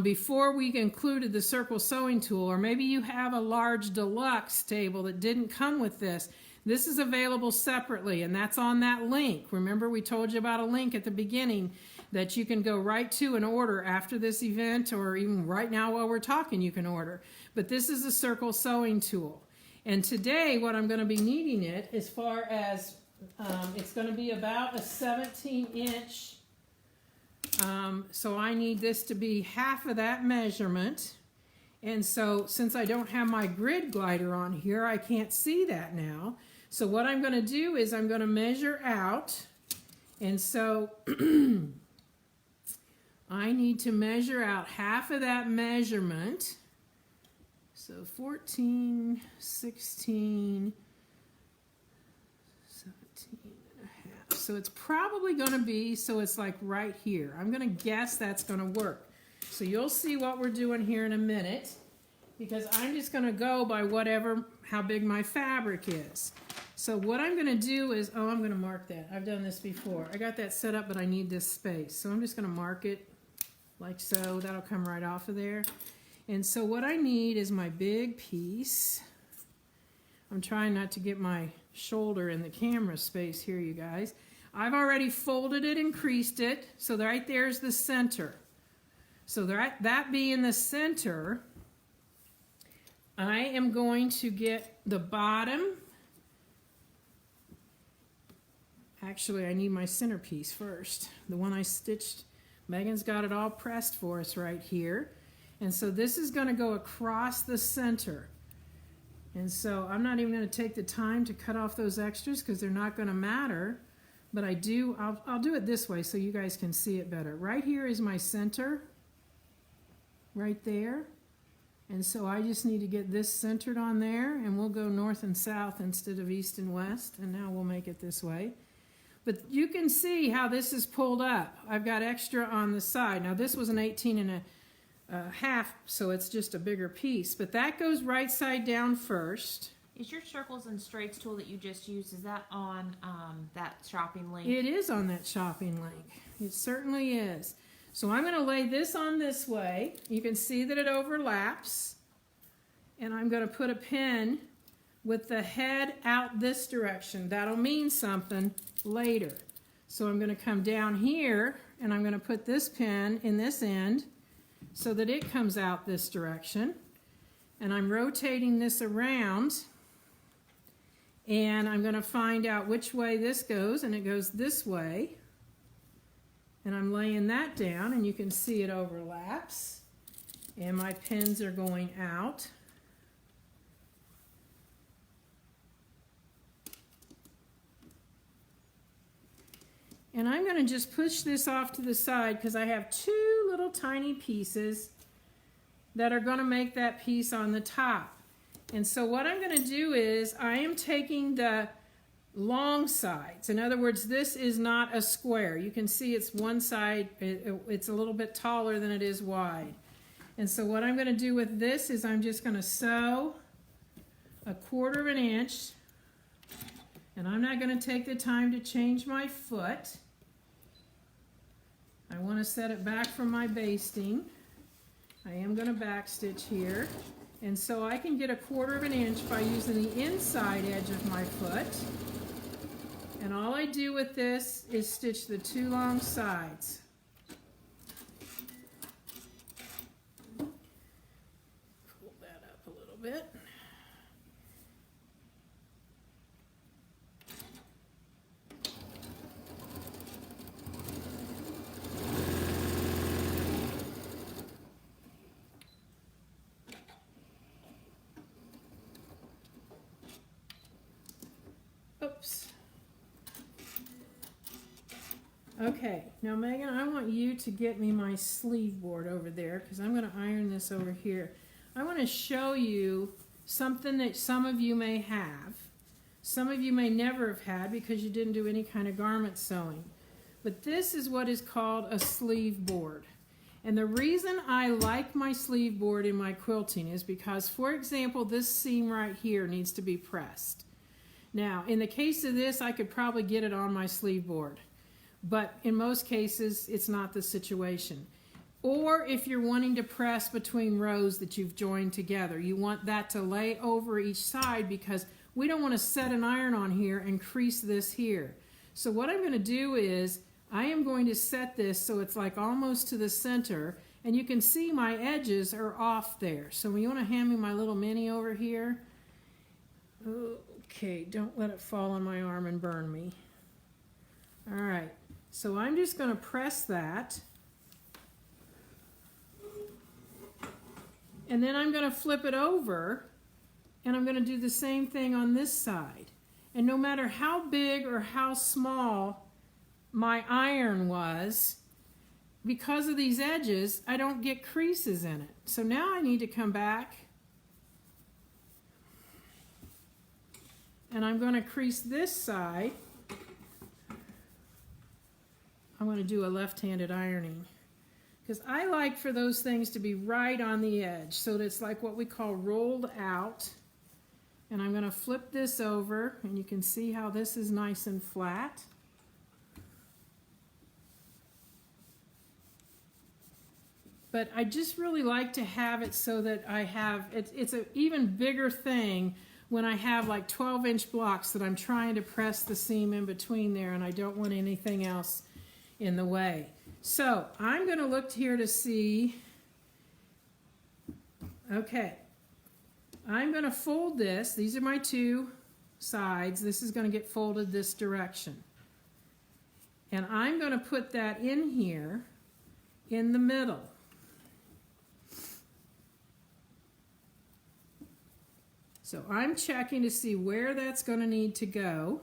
before we included the circle sewing tool, or maybe you have a large deluxe table that didn't come with this, this is available separately, and that's on that link. Remember, we told you about a link at the beginning that you can go right to and order after this event, or even right now while we're talking you can order. But this is a circle sewing tool. And today what I'm going to be needing it as far as, it's going to be about a 17-inch. So I need this to be half of that measurement. And so since I don't have my grid glider on here, I can't see that now. So what I'm going to do is I'm going to measure out. And so I need to measure out half of that measurement. So 14, 16, 17 and a half. So it's probably going to be, so it's like right here. I'm going to guess that's going to work. So you'll see what we're doing here in a minute, because I'm just going to go by how big my fabric is. So what I'm going to do is, I'm going to mark that. I've done this before. I got that set up, but I need this space. So I'm just going to mark it like so. That'll come right off of there. And so what I need is my big piece. I'm trying not to get my shoulder in the camera space here, you guys. I've already folded it and creased it. So right there's the center. So that being the center, I am going to get the bottom. Actually, I need my centerpiece first. The one I stitched. Megan's got it all pressed for us right here. And so this is going to go across the center. And so I'm not even going to take the time to cut off those extras because they're not going to matter. But I'll do it this way so you guys can see it better. Right here is my center. Right there. And so I just need to get this centered on there, and we'll go north and south instead of east and west, and now we'll make it this way. But you can see how this is pulled up. I've got extra on the side. Now this was an 18 and a half, so it's just a bigger piece, but that goes right side down first. Is your circles and straights tool that you just used, is that on that shopping link? It is on that shopping link. It certainly is. So I'm going to lay this on this way. You can see that it overlaps. And I'm going to put a pin with the head out this direction. That'll mean something later. So I'm going to come down here and I'm going to put this pin in this end so that it comes out this direction. and I'm rotating this around, and I'm going to find out which way this goes, and it goes this way. And I'm laying that down, and you can see it overlaps, and my pins are going out. And I'm going to just push this off to the side because I have two little tiny pieces that are going to make that piece on the top. And so what I'm going to do is I am taking the long sides. In other words, this is not a square. You can see it's one side, it's a little bit taller than it is wide. And so what I'm going to do with this is I'm just going to sew 1/4 of an inch. And I'm not going to take the time to change my foot. I want to set it back from my basting. I am going to back stitch here. And so I can get 1/4 of an inch by using the inside edge of my foot. And all I do with this is stitch the two long sides. Pull that up a little bit. Oops. Okay, now Megan, I want you to get me my sleeve board over there because I'm going to iron this over here. I want to show you something that some of you may have. Some of you may never have had because you didn't do any kind of garment sewing. But this is what is called a sleeve board. And the reason I like my sleeve board in my quilting is because, for example, this seam right here needs to be pressed. Now, in the case of this, I could probably get it on my sleeve board, but in most cases, it's not the situation. Or if you're wanting to press between rows that you've joined together, you want that to lay over each side because we don't want to set an iron on here and crease this here. So what I'm going to do is I am going to set this so it's like almost to the center, and you can see my edges are off there. So when you want to hand me my little mini over here, okay, don't let it fall on my arm and burn me. All right, so I'm just going to press that. And then I'm going to flip it over, and I'm going to do the same thing on this side. And no matter how big or how small my iron was, because of these edges, I don't get creases in it. So now I need to come back, and I'm going to crease this side. I'm going to do a left-handed ironing because I like for those things to be right on the edge so that it's like what we call rolled out. And I'm going to flip this over, and you can see how this is nice and flat. But I just really like to have it so that I have, it's an even bigger thing when I have like 12-inch blocks that I'm trying to press the seam in between there, and I don't want anything else in the way. So I'm going to look here to see, okay, I'm going to fold this. These are my two sides. This is going to get folded this direction. And I'm going to put that in here in the middle. So I'm checking to see where that's going to need to go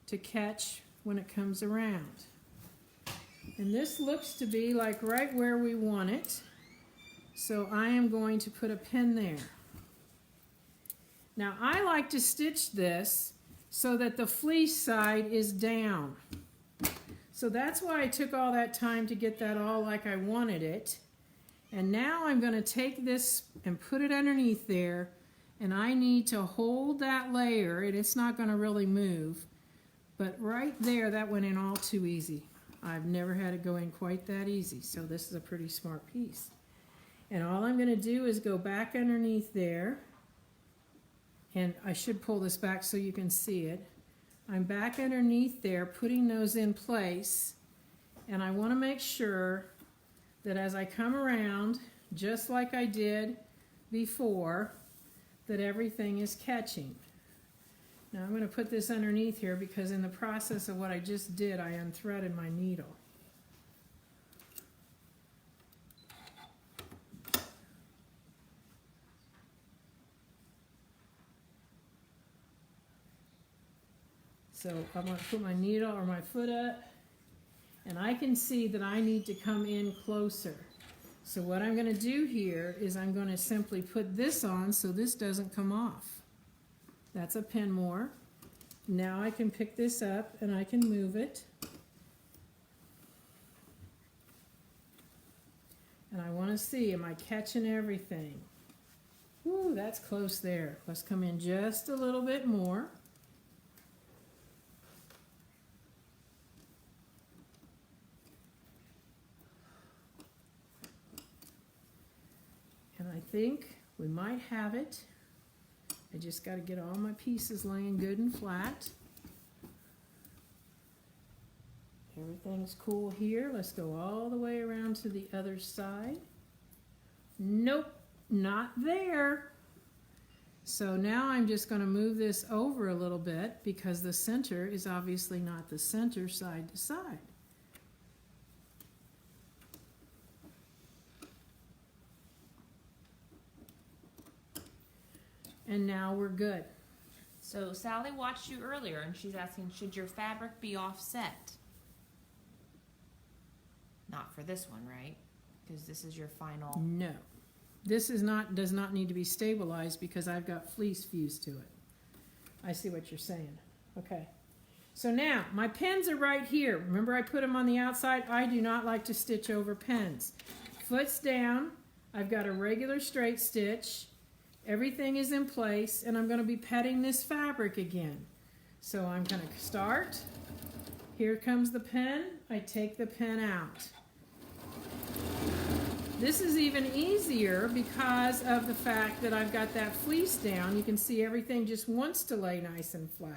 to catch when it comes around. And this looks to be like right where we want it. So I am going to put a pin there. Now I like to stitch this so that the fleece side is down. So that's why I took all that time to get that all like I wanted it. And now I'm going to take this and put it underneath there, and I need to hold that layer, and it's not going to really move. But right there, that went in all too easy. I've never had it go in quite that easy, so this is a pretty smart piece. And all I'm going to do is go back underneath there, and I should pull this back so you can see it. I'm back underneath there, putting those in place, and I want to make sure that as I come around, just like I did before that everything is catching. Now I'm going to put this underneath here because in the process of what I just did, I unthreaded my needle. So I'm going to put my needle or my foot up, and I can see that I need to come in closer. So what I'm going to do here is I'm going to simply put this on so this doesn't come off. That's a pin more. Now I can pick this up and I can move it. And I want to see, am I catching everything? Ooh, that's close there. Let's come in just a little bit more. And I think we might have it. I just got to get all my pieces laying good and flat. Everything's cool here. Let's go all the way around to the other side. Nope, not there. So now I'm just going to move this over a little bit because the center is obviously not the center side to side. And now we're good. So Sally watched you earlier and she's asking, should your fabric be offset? Not for this one, right? Because this is your final. No. This is does not need to be stabilized because I've got fleece fused to it. I see what you're saying. Okay. So now, my pins are right here. Remember I put them on the outside? I do not like to stitch over pins. Foot's down. I've got a regular straight stitch. Everything is in place, and I'm going to be petting this fabric again. So I'm going to start. Here comes the pin. I take the pin out. This is even easier because of the fact that I've got that fleece down. You can see everything just wants to lay nice and flat.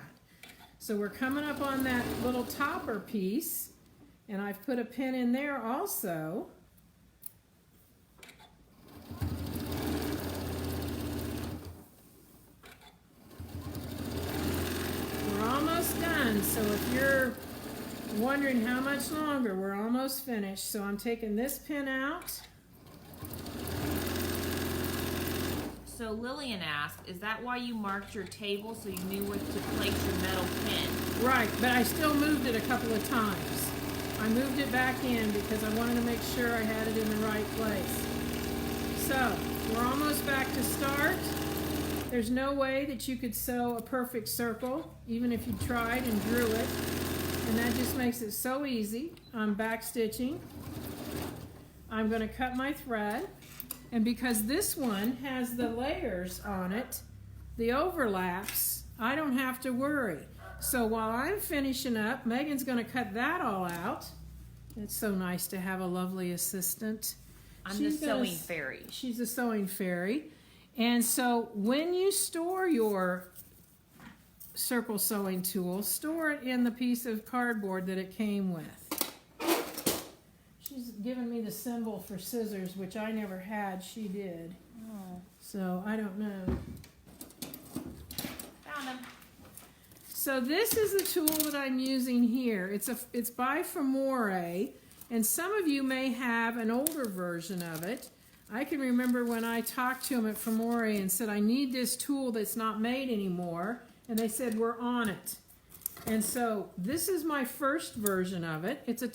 So we're coming up on that little topper piece, and I've put a pin in there also. So if you're wondering how much longer, we're almost finished. So I'm taking this pin out. So Lillian asked, is that why you marked your table so you knew where to place your metal pin? Right, but I still moved it a couple of times. I moved it back in because I wanted to make sure I had it in the right place. So we're almost back to start. There's no way that you could sew a perfect circle, even if you tried and drew it. And that just makes it so easy. I'm back stitching. I'm going to cut my thread. And because this one has the layers on it, the overlaps, I don't have to worry. So while I'm finishing up, Megan's going to cut that all out. It's so nice to have a lovely assistant. I'm the sewing fairy. She's a sewing fairy. And so when you store your circle sewing tool, store it in the piece of cardboard that it came with. She's given me the symbol for scissors, which I never had. She did. Oh. So I don't know. Found them. So this is the tool that I'm using here. It's by Famore, and some of you may have an older version of it. I can remember when I talked to them at Famore and said, I need this tool that's not made anymore. And they said, we're on it. And so this is my first version of it. It's a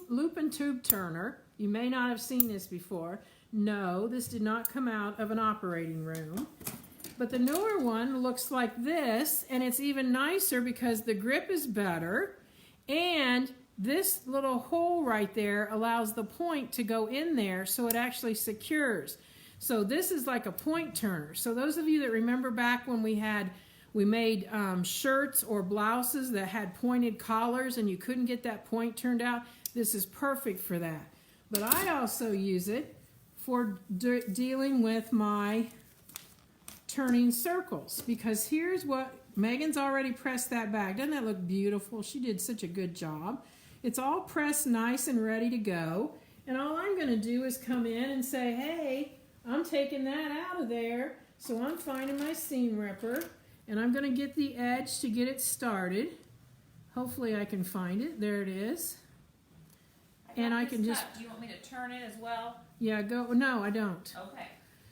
loop and tube turner. You may not have seen this before. No, this did not come out of an operating room. But the newer one looks like this, and it's even nicer because the grip is better. And this little hole right there allows the point to go in there so it actually secures. So this is like a point turner. So those of you that remember back when we made shirts or blouses that had pointed collars and you couldn't get that point turned out, this is perfect for that. But I also use it for dealing with my turning circles, because here's what, Megan's already pressed that back. Doesn't that look beautiful? She did such a good job. It's all pressed nice and ready to go. And all I'm going to do is come in and say, hey, I'm taking that out of there, so I'm finding my seam ripper, and I'm going to get the edge to get it started. Hopefully I can find it. There it is. And I can just... Do you want me to turn it as well? Yeah, go. No, I don't. Okay.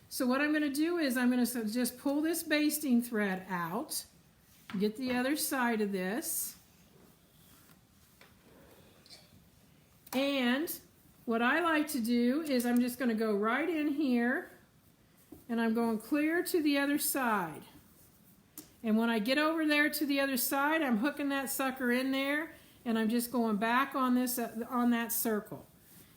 So what I'm going to do is I'm going to just pull this basting thread out, get the other side of this, and what I like to do is I'm just going to go right in here, and I'm going clear to the other side. And when I get over there to the other side, I'm hooking that sucker in there, and I'm just going back on this on that circle.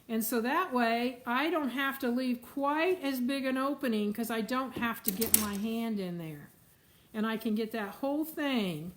And so that way, I don't have to leave quite as big an opening because I don't have to get my hand in there. And I can get that whole thing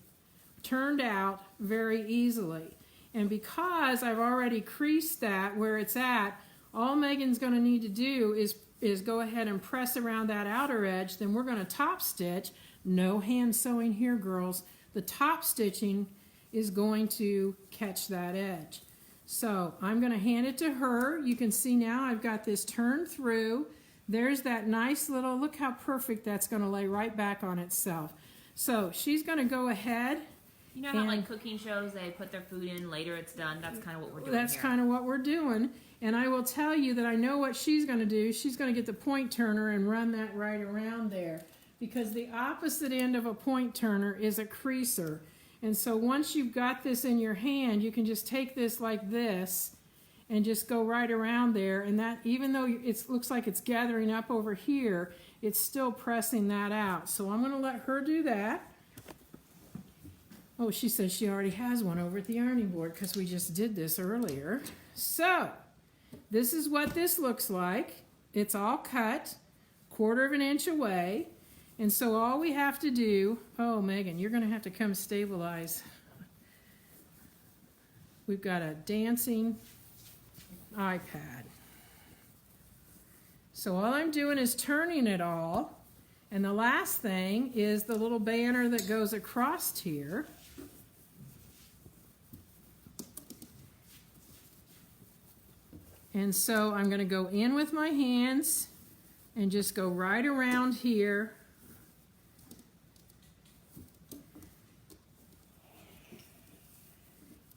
turned out very easily. And because I've already creased that where it's at, all Megan's going to need to do is go ahead and press around that outer edge. Then we're going to top stitch. No hand sewing here, girls. The top stitching is going to catch that edge. So I'm going to hand it to her. You can see now I've got this turned through. There's that nice little, look how perfect that's going to lay right back on itself. So she's going to go ahead. You know how like cooking shows, they put their food in, later it's done? That's kind of what we're doing That's kind of what we're doing. And I will tell you that I know what she's going to do. She's going to get the point turner and run that right around there. Because the opposite end of a point turner is a creaser. And so once you've got this in your hand, you can just take this like this and just go right around there. And that, even though it looks like it's gathering up over here, it's still pressing that out. So I'm going to let her do that. Oh, she says she already has one over at the ironing board because we just did this earlier. So this is what this looks like. It's all cut, 1/4 of an inch away. And so all we have to do, oh, Megan, you're going to have to come stabilize. We've got a dancing iPad. So all I'm doing is turning it all. And the last thing is the little banner that goes across here. And so I'm going to go in with my hands and just go right around here.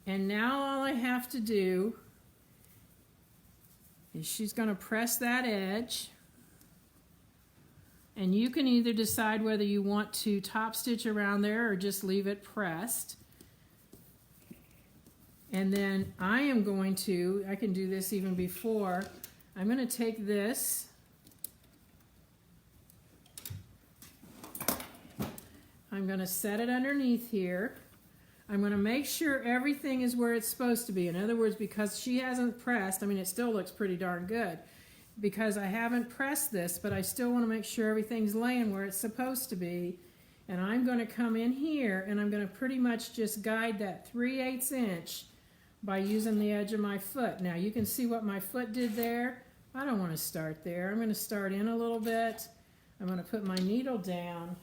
And now all I have to do is she's going to press that edge. And you can either decide whether you want to top stitch around there or just leave it pressed. And then I am going to, I can do this even before, I'm going to take this, I'm going to set it underneath here. I'm going to make sure everything is where it's supposed to be. In other words, because she hasn't pressed, I mean, it still looks pretty darn good. Because I haven't pressed this, but I still want to make sure everything's laying where it's supposed to be. And I'm going to come in here and I'm going to pretty much just guide that 3/8 inch by using the edge of my foot. Now you can see what my foot did there. I don't want to start there. I'm going to start in a little bit. I'm going to put my needle down,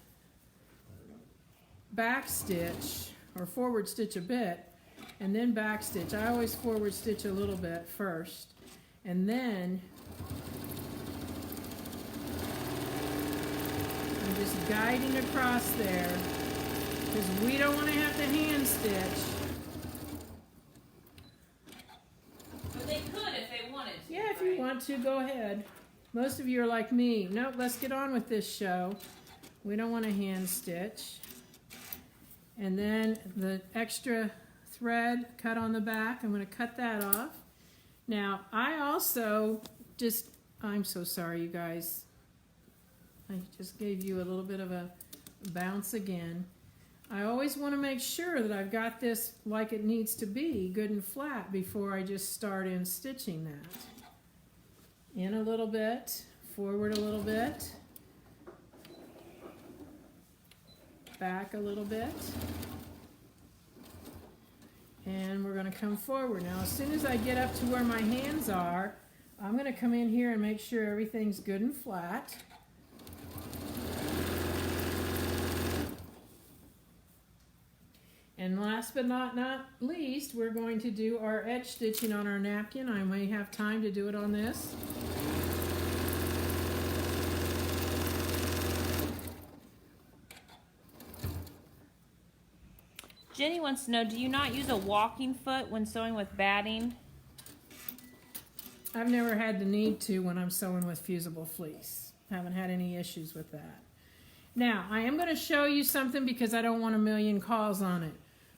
back stitch, or forward stitch a bit, and then back stitch. I always forward stitch a little bit first, and then I'm just guiding across there because we don't want to have to hand stitch. But they could if they wanted to. Yeah, if you want to, go ahead. Most of you are like me. Nope, let's get on with this show. We don't want to hand stitch. And then the extra thread cut on the back, I'm going to cut that off. Now, I also just, I'm so sorry, you guys. I just gave you a little bit of a bounce again. I always want to make sure that I've got this like it needs to be, good and flat, before I just start in stitching that. In a little bit, forward a little bit. Back a little bit, and we're going to come forward. Now as soon as I get up to where my hands are, I'm going to come in here and make sure everything's good and flat. And last but not least, we're going to do our edge stitching on our napkin. I may have time to do it on this. Jenny wants to know, do you not use a walking foot when sewing with batting? I've never had the need to when I'm sewing with fusible fleece. Haven't had any issues with that. Now, I am going to show you something because I don't want a million calls on it.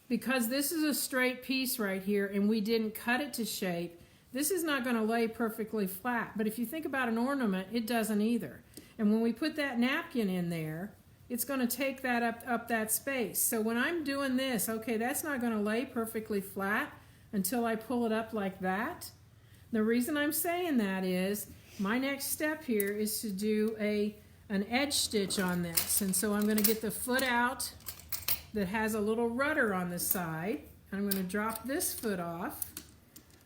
Because this is a straight piece right here and we didn't cut it to shape, this is not going to lay perfectly flat. But if you think about an ornament, it doesn't either. And when we put that napkin in there, it's going to take that up that space. So when I'm doing this, okay, that's not going to lay perfectly flat until I pull it up like that. The reason I'm saying that is my next step here is to do an edge stitch on this. And so I'm going to get the foot out that has a little rudder on the side. I'm going to drop this foot off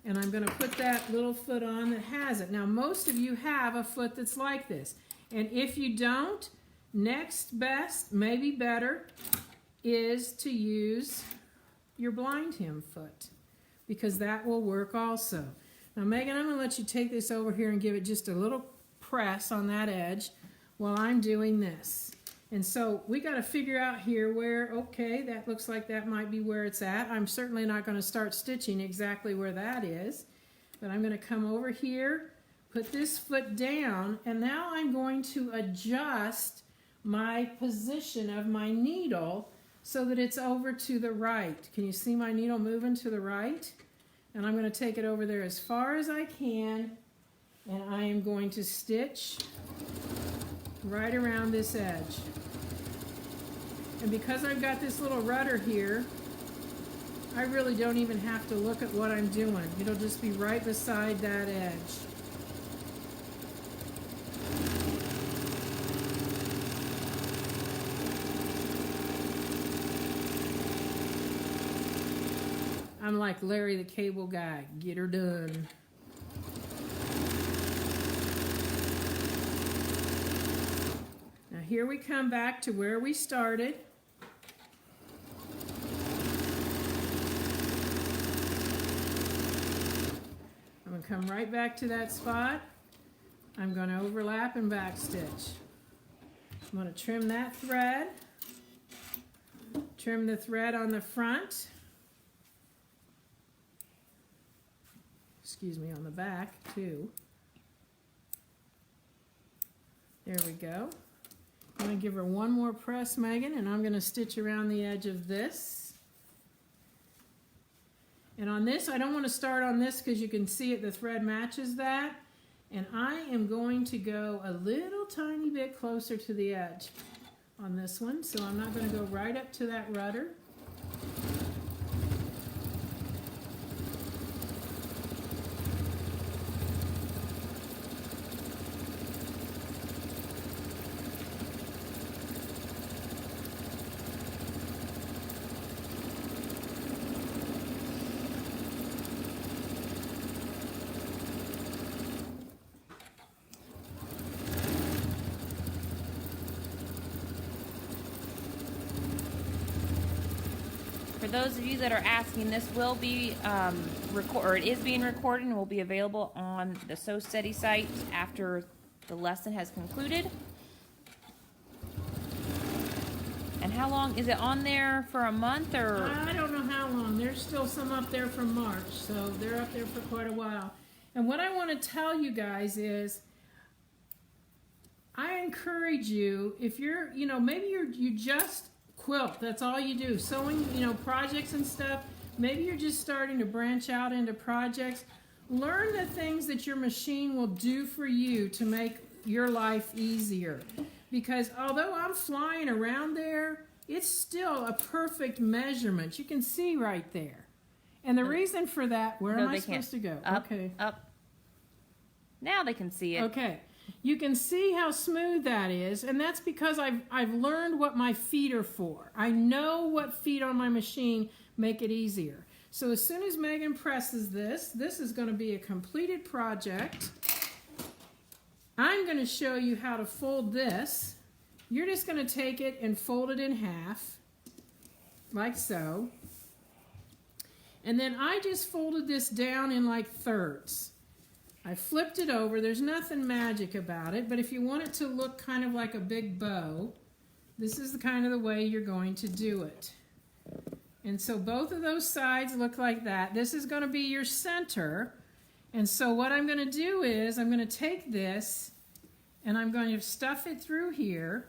and I'm going to put that little foot on that has it. Now most of you have a foot that's like this. And if you don't, next best, maybe better, is to use your blind hem foot because that will work also. Now Megan, I'm going to let you take this over here and give it just a little press on that edge while I'm doing this. And so we got to figure out here where, okay, that looks like that might be where it's at. I'm certainly not going to start stitching exactly where that is, but I'm going to come over here, put this foot down, and now I'm going to adjust my position of my needle so that it's over to the right. Can you see my needle moving to the right? And I'm going to take it over there as far as I can, and I am going to stitch right around this edge. And because I've got this little rudder here, I really don't even have to look at what I'm doing. It'll just be right beside that edge. I'm like Larry the Cable Guy. Get her done. Now here we come back to where we started. I'm going to come right back to that spot. I'm going to overlap and back stitch. I'm going to trim that thread. Trim the thread on the front. Excuse me, on the back too. There we go. I'm going to give her one more press, Megan, and I'm going to stitch around the edge of this. And on this, I don't want to start on this because you can see it, the thread matches that. And I am going to go a little tiny bit closer to the edge on this one. So I'm not going to go right up to that rudder. For those of you that are asking, this will be it is being recorded and will be available on the Sew Steady site after the lesson has concluded. And how long is it on there for? A month or? I don't know how long. There's still some up there from March, so they're up there for quite a while. And what I want to tell you guys is, I encourage you, if you're, maybe you just quilt, that's all you do, sewing, projects and stuff, maybe you're just starting to branch out into projects, learn the things that your machine will do for you to make your life easier. Because although I'm flying around there, it's still a perfect measurement. You can see right there. And the reason for that, where am I supposed to go? Up, okay. Up. Now they can see it. Okay. You can see how smooth that is, and that's because I've learned what my feet are for. I know what feet on my machine make it easier. So as soon as Megan presses this is going to be a completed project. I'm going to show you how to fold this. You're just going to take it and fold it in half, like so. And then I just folded this down in like thirds. I flipped it over. There's nothing magic about it, but if you want it to look kind of like a big bow, this is the kind of the way you're going to do it. And so both of those sides look like that. This is going to be your center. And so what I'm going to do is I'm going to take this and I'm going to stuff it through here.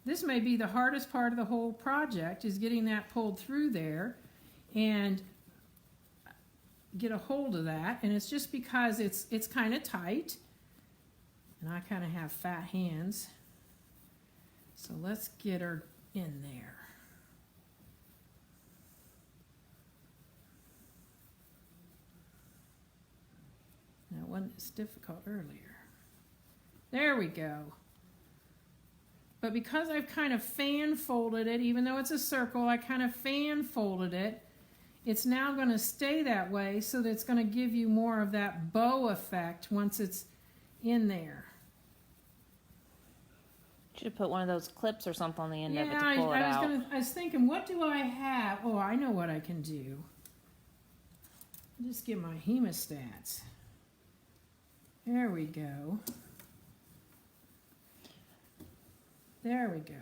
This may be the hardest part of the whole project, is getting that pulled through there and get a hold of that. And it's just because it's kind of tight. And I kind of have fat hands. So let's get her in there. Now, it wasn't as difficult earlier. There we go. But because I've kind of fan folded it, even though it's a circle, I kind of fan folded it, it's now going to stay that way so that it's going to give you more of that bow effect once it's in there. Should have put one of those clips or something on the end of it to Yeah, pull it out. I was thinking, what do I have? Oh, I know what I can do. Just get my hemostats. There we go. There we go.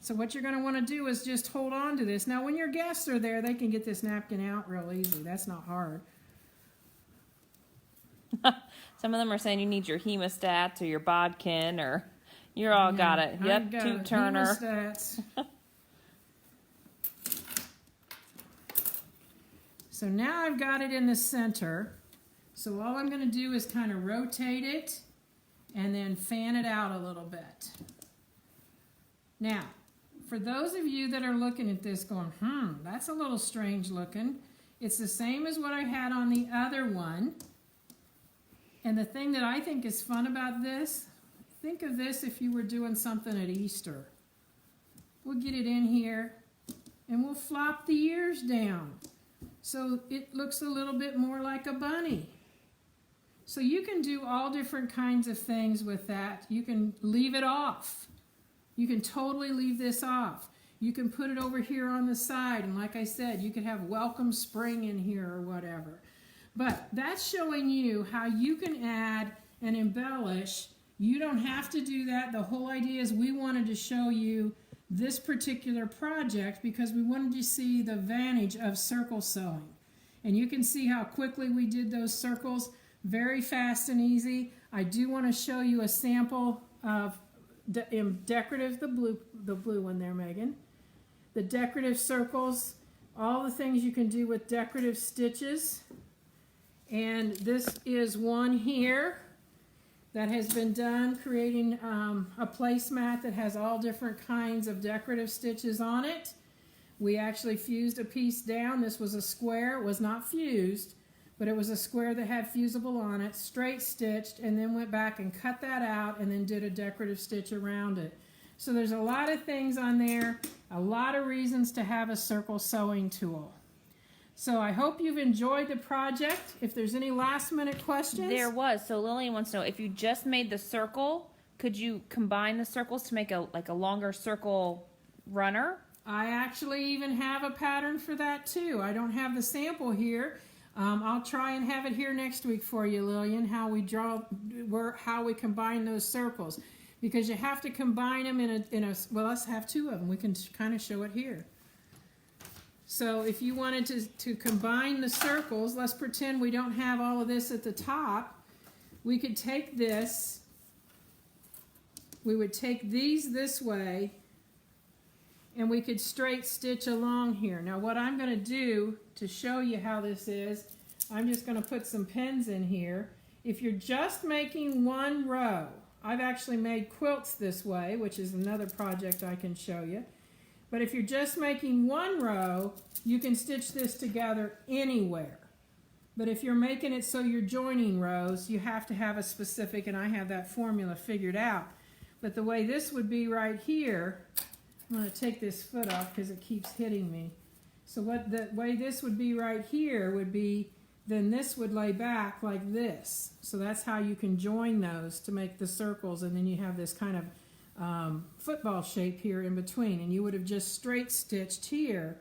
So what you're going to want to do is just hold on to this. Now, when your guests are there, they can get this napkin out real easy. That's not hard. Some of them are saying you need your hemostats or your bodkin, or you're all got it. Yep, tube turner. Hemostats. So now I've got it in the center. So all I'm going to do is kind of rotate it and then fan it out a little bit. Now, for those of you that are looking at this going, that's a little strange looking. It's the same as what I had on the other one. And the thing that I think is fun about this, think of this if you were doing something at Easter. We'll get it in here and we'll flop the ears down so it looks a little bit more like a bunny. So you can do all different kinds of things with that. You can leave it off. You can totally leave this off. You can put it over here on the side, and like I said, you could have welcome spring in here or whatever. But that's showing you how you can add and embellish. You don't have to do that. The whole idea is we wanted to show you this particular project because we wanted to see the advantage of circle sewing. And you can see how quickly we did those circles. Very fast and easy. I do want to show you a sample of decorative, the blue one there, Megan. The decorative circles, all the things you can do with decorative stitches. And this is one here that has been done creating a placemat that has all different kinds of decorative stitches on it. We actually fused a piece down. This was a square. It was not fused, but it was a square that had fusible on it, straight stitched, and then went back and cut that out and then did a decorative stitch around it. So there's a lot of things on there, a lot of reasons to have a circle sewing tool. So I hope you've enjoyed the project. If there's any last minute questions. There was. So Lillian wants to know, if you just made the circle, could you combine the circles to make a longer circle runner? I actually even have a pattern for that too. I don't have the sample here. I'll try and have it here next week for you, Lillian, how we combine those circles. Because you have to combine them well, let's have two of them. We can kind of show it here. So if you wanted to combine the circles, let's pretend we don't have all of this at the top. We could take this, we would take these this way, and we could straight stitch along here. Now what I'm going to do to show you how this is, I'm just going to put some pins in here. If you're just making one row, I've actually made quilts this way, which is another project I can show you. But if you're just making one row, you can stitch this together anywhere. But if you're making it so you're joining rows, you have to have a specific, and I have that formula figured out. But the way this would be right here, I'm going to take this foot off because it keeps hitting me. So what the way this would be right here would be, then this would lay back like this. So that's how you can join those to make the circles, and then you have this kind of football shape here in between, and you would have just straight stitched here,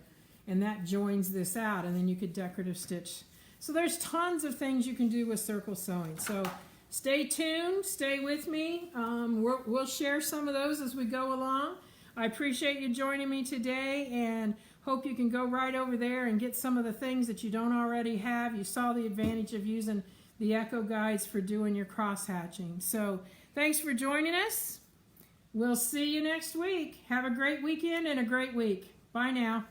and that joins this out, and then you could decorative stitch. So there's tons of things you can do with circle sewing. So stay tuned, stay with me. We'll share some of those as we go along. I appreciate you joining me today, and Hope you can go right over there and get some of the things that you don't already have. You saw the advantage of using the Echo Guides for doing your cross hatching. So thanks for joining us. We'll see you next week. Have a great weekend and a great week. Bye now.